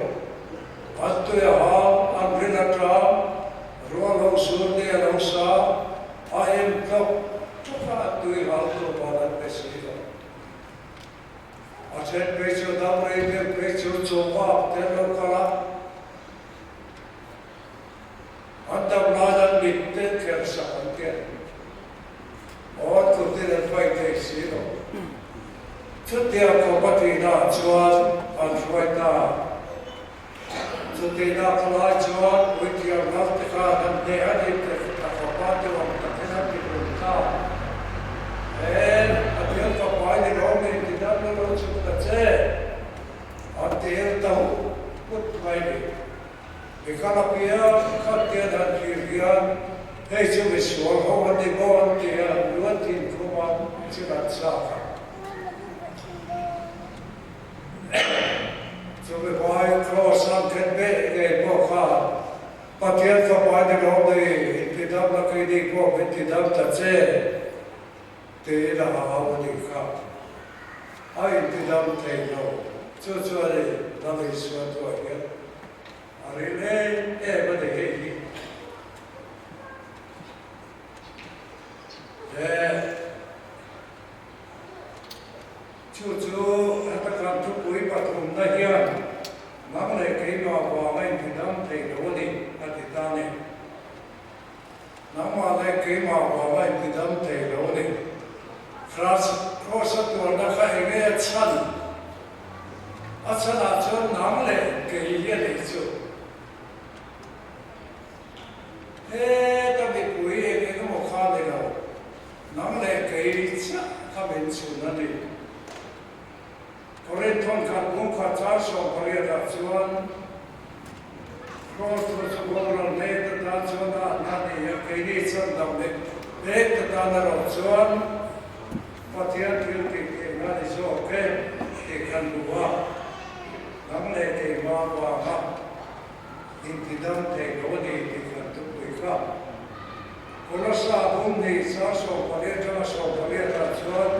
Attu ya ha amrina tra roalo surne alosa aem to tuka tu hal to balat pesilo. Achet pecho damre te pecho chopa telo kala Anta bladan mitte kersa anke. और कुत्ते रफ़ाई थे sero. Tutte accompatina Joan Anjuaita. Tutte na kala Joan with your naltika and the adit accompati of the tenant in And at the end of my roaming did not know to the chair. At the end of put my name. Ikalapia, Katia, and Julian, Hazel is all over the board, the Luatin Kuman, Chilatsaka. So the boy cross on can be a boca, but yet for by the road, the Dabla Kidi go with the Dabta chair, the Hawadika. I did not take no. So, that is what I get. Arene everyday. Chuchu atakan tu pui patum na hian. Namle kei ma wa mai pidam te loni atitane. Namle kei ma wa mai pidam te loni. Cross tu na ka ege chan. Achana chon namle kei ye le chu. Tapi kui ini tu mukha dega, namle kiri cha kami sunani. Korenton kan mukha charso korea dacuan, cross tu sebuah leh dacuan nani ya kiri cha namle leh dacuan dacuan, patian kiri nani so ke ikan dua, namle kiri bawa intidam te godi Kolosa bundi saso paleta chuan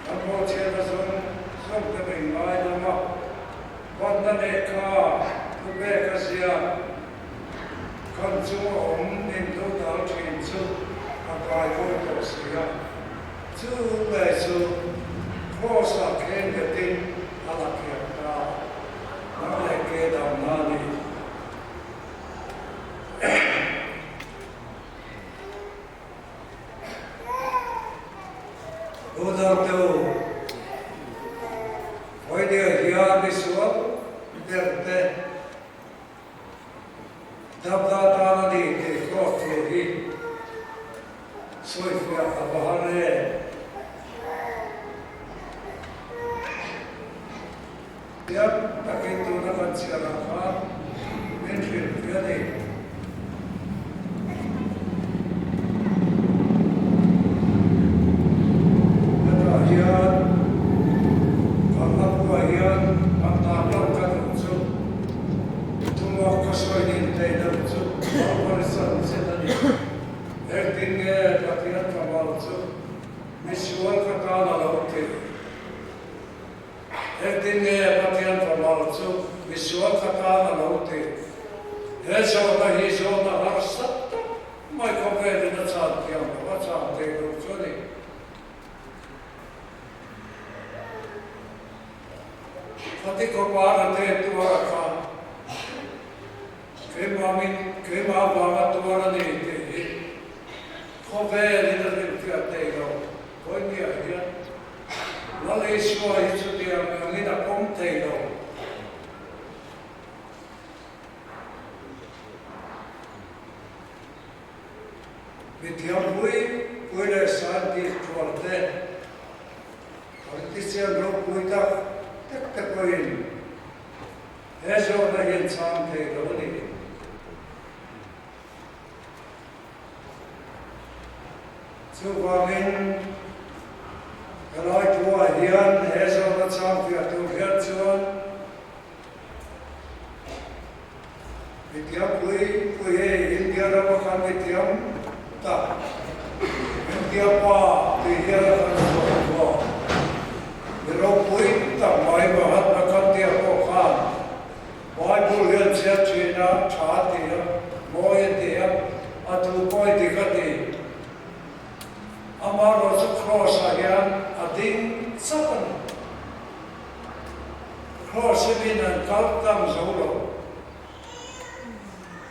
ambo chela son te bengai lama vandane ka tube kasia kanchu into dal chinchu akai ko sia chu besu kosa kendetin alakia nale ke damnani Udatu, hoy dia hian isuat derte, dabda tana di kofi, soifia abahare. Dia tak itu nak siapa, mungkin dia ni. Visual katana lauti. Hesa wata hi sona Ati ko para te tuara ka. Kema wanga tuara ni te. Ko veli na rinfia te ro. Ko ingia hia. Lale isua hitu te a ngina pom te ro. Mitiam pui le santi tuarte. Politician ro puita te puin. Ezo na yin san te ro ni. Zuwangin galai tua hian ezo na san te tu herzuan. Mitiam pui India ra makan mitiam ta. India pa te hia ka Pero pui ta mai mahat na kantia ko khan. Bible hian sia china cha tia moi tia atu koi dikati. Amaro sa cross hian ading sapan. Cross bin an kaltam zolo.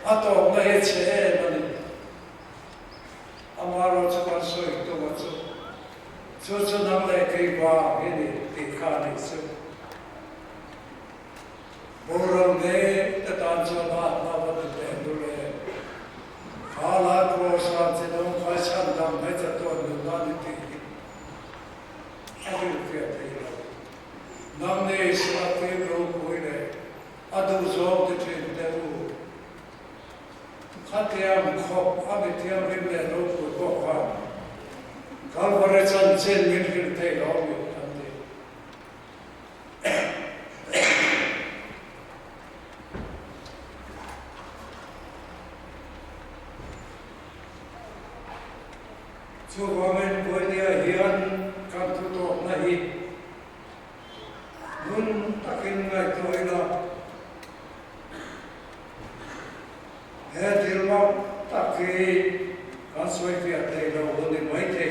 Ato na etse mani. Amaro sa kansoi to matso. So nang le kay ba ini tikani so. Borong ne tatanso na wat te dule. Kala krosa te dong kaisan dam me ta to nani ti. Adu te te. Nang ne sa te ro koine. Adu zo te te ru. Khatiam khop abitiam rimle ro ko kha. Kalvaretsan sen milkin te lomi ante. Zuwangen koinia hian kan tuto nahi. Nun takin ngai toina. He dilma taki kan soi fia te lo honi mai te.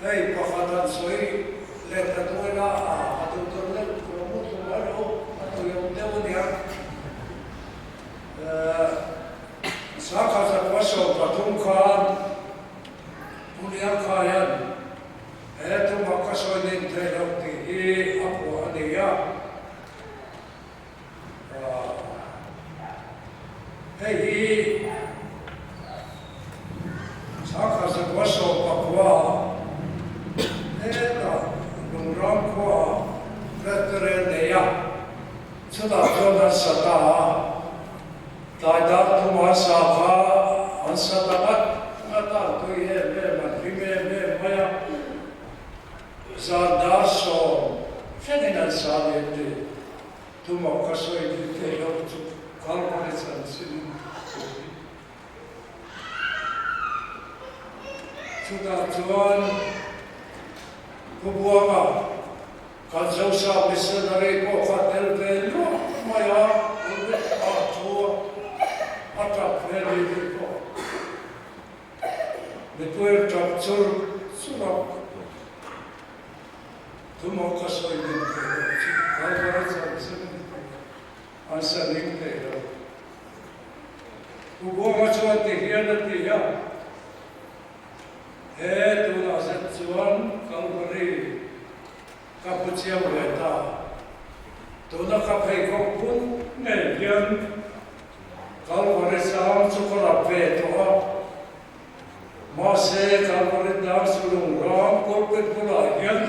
Hei, pakatan soi, leta tuina atu turle, kumu tumaro, atu yung tewo niya. Saka sa kwaso, patungkan, puliang kayan. Eto makasoy din tayo ti ako aniya. Hei, saka sa kwaso, pakwa. Nungram ko pretereneya sudah jodoh sata tadat tumasa ka ansatakat ngata tu ye me maya zadaso feninan salete tumo kasoy dite yo kalpanesan sin sudah tuan Kubuanga, kansaw sa missionary ko katel velo, maya, ube, ato, atap veli ko. Betuer chapchur, surak. Tumokasoy din kayo. Kalvaret sa missionary ko. Ang saling kayo. Kubuanga chuan tihiyan at tihiyan. Tu naset chuan kalvari kapuchia weta tu na kapai ko pun ne yan kalvari sam chukara pe to ma se kalvari dam sulung ram korpet pula yan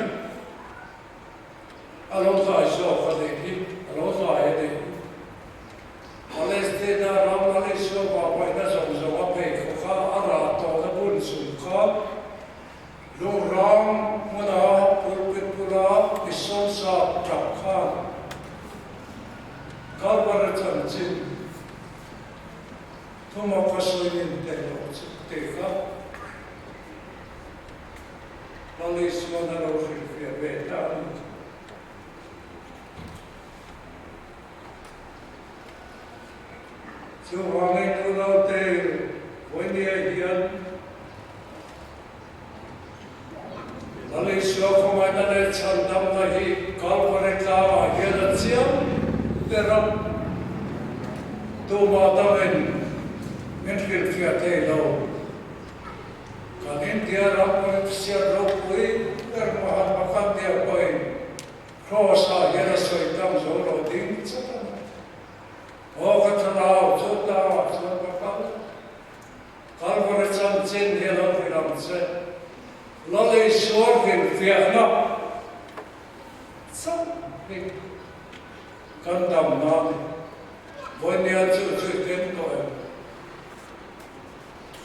alon ka so khade ki alon ka ede aleste da ram ale so ba pa na so so pe ko ka ara to da bun sun ka Long ram muna pulpit pula ison sa takhan. Kalbaratan jin. Tumakasoyin telo teka. Lalis mana rofil fia betan. So wangay tulaw te wendia hiyan. Lalis yo kumanan et sandam nahi kalbaret lawa peram tu ma ta en men fil fia te lo ka gen dia ra ko sia ro pui per ma ha ka dia poi crossa yera soi tam zo ro ding cha o ka ta lao zo ta zo ka pa kalvare chan chen he lo ram se lo le shor gen fia na sa kan dam na voi ne chu chu gen to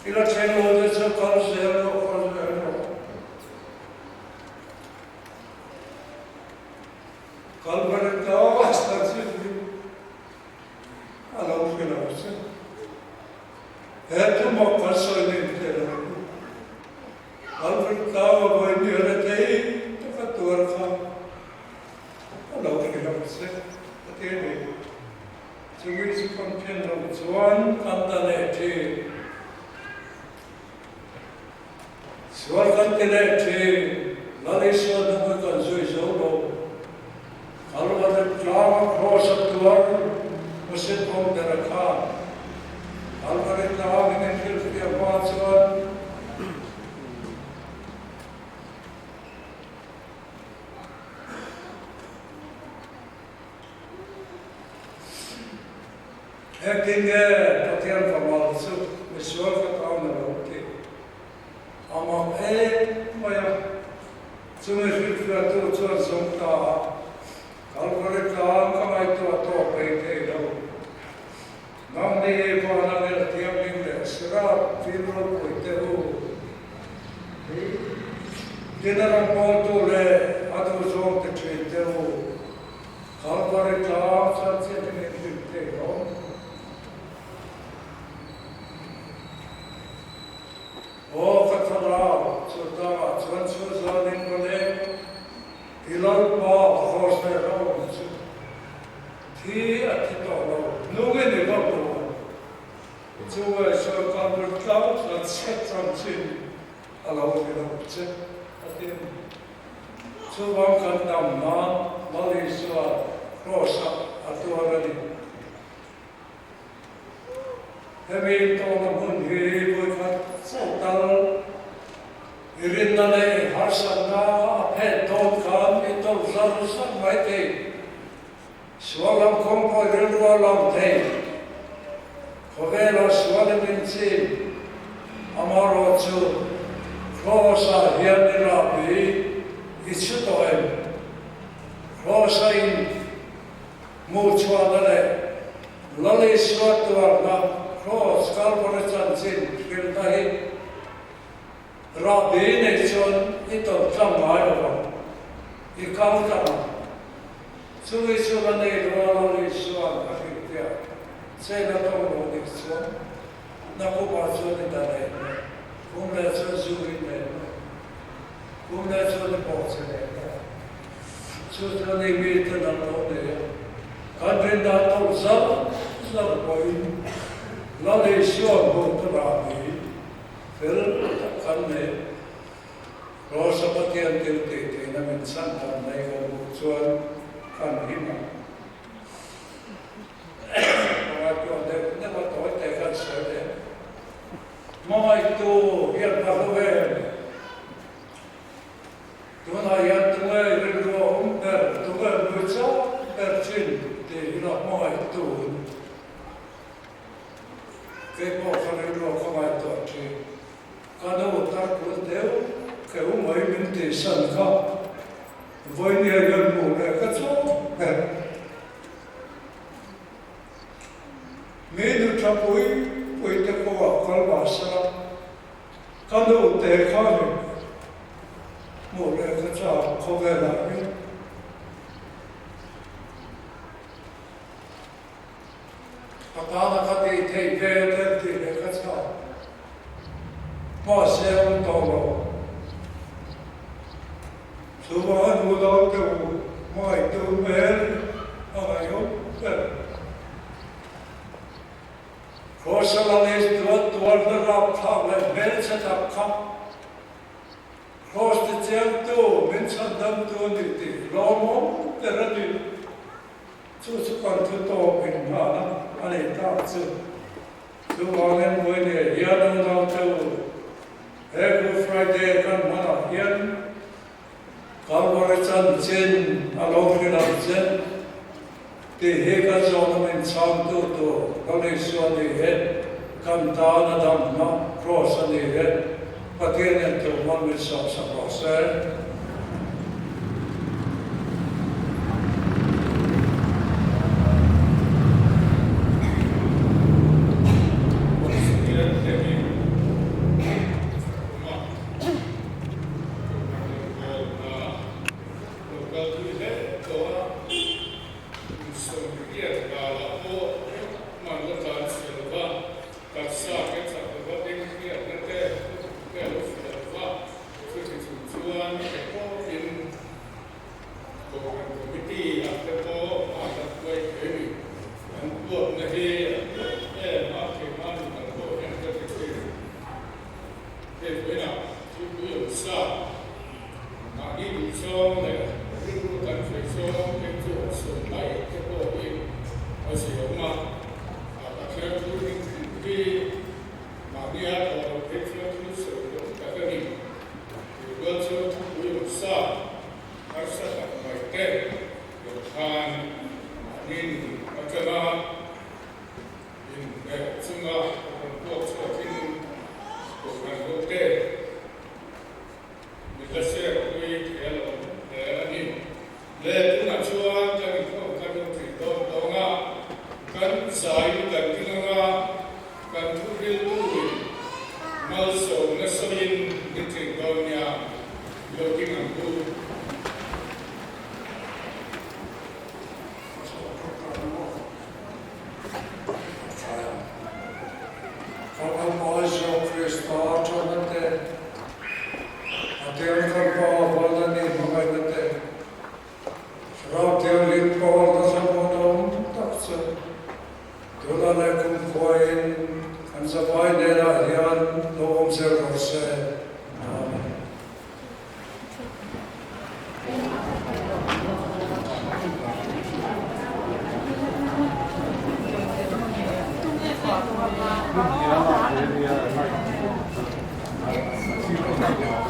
ila chen lo de cha kal se lo kalvare ta asta chu ala u ke la se tu mo ka so ne te la kalvare ta voi ne re te to ka tur kha ala u ke la se te ne chu wi su kon pen lo chuan kan ta le te suar kan te le te la le so na ko kan zui zo lo kalvare ta cross tuar Musit om deraka, kalvare ta dengan hilfia bacuan, hektinge tatian kamal su misuar katau naroke, ama maya cuma hilfia tu cuan sumta, kalvare ta kamai tu ato pete lo. Namni ko anangel tiam lingle sira filro poiteu dinara ponto le adu zong te teu kalvare ta satse ne te ro o katara chuta chuan chu zaling kole ilal pa khosne ro thi atito lo nuge ne ko so kalvare ta satse tramchin ala o ke lo che atin so vam kan dam na mali so crossa atuarani hemi to na mun he voi khat so tal irin na le harsana aphe to kan ito zar sa mai te swalam kom ko rilwa lam te Kovela swale minci amaro chu crossa hiani rabi ichutoem crossa in muchwa le lali swatwa na cross kalvare chanchin filtahi rabi ne chon ito thamai ro ikau tama chui chula ne ro lali swat akitya Sei la tomo di so, na copazione da lei, come la sua giurinella, come la sua pozzella, sotto le vite da nome, candidato sa poi, la lesione contrari, per canne, rosa paziente il tete, in amenzanta nei corruzione, canima. Mai tu biar pahover, tu na yang tu rindu umber, tu berbuca bercin di ilah mai tu. Kepo rindu kamai tu aci, kalau tak kudeu, kau mai minti sanka, voi ni yang mula kacau. Menu tapui poite ko kalbasa kando te khane mo le khacha khogela mi akala khati te ve te le khacha mo se un tolo suban udo te mai tu mer ayo Rosalis tuar berap thang le belsa tak kham. Ros te chang tu mensan dam tu ni ti lomo teradi. chu con thứ to bình hòa lắm anh ấy tạo sự chú vào nên với này hiền ông đâu châu every Friday con mà nó hiền Calvary chân trên alo khi nào trên thì hết các chỗ nó mình xong tu có nên xuân thì hết cầm ta nó đâm nó cross thì hết và tiên nhân tu mong mình sống sắp bỏ xe Yeah.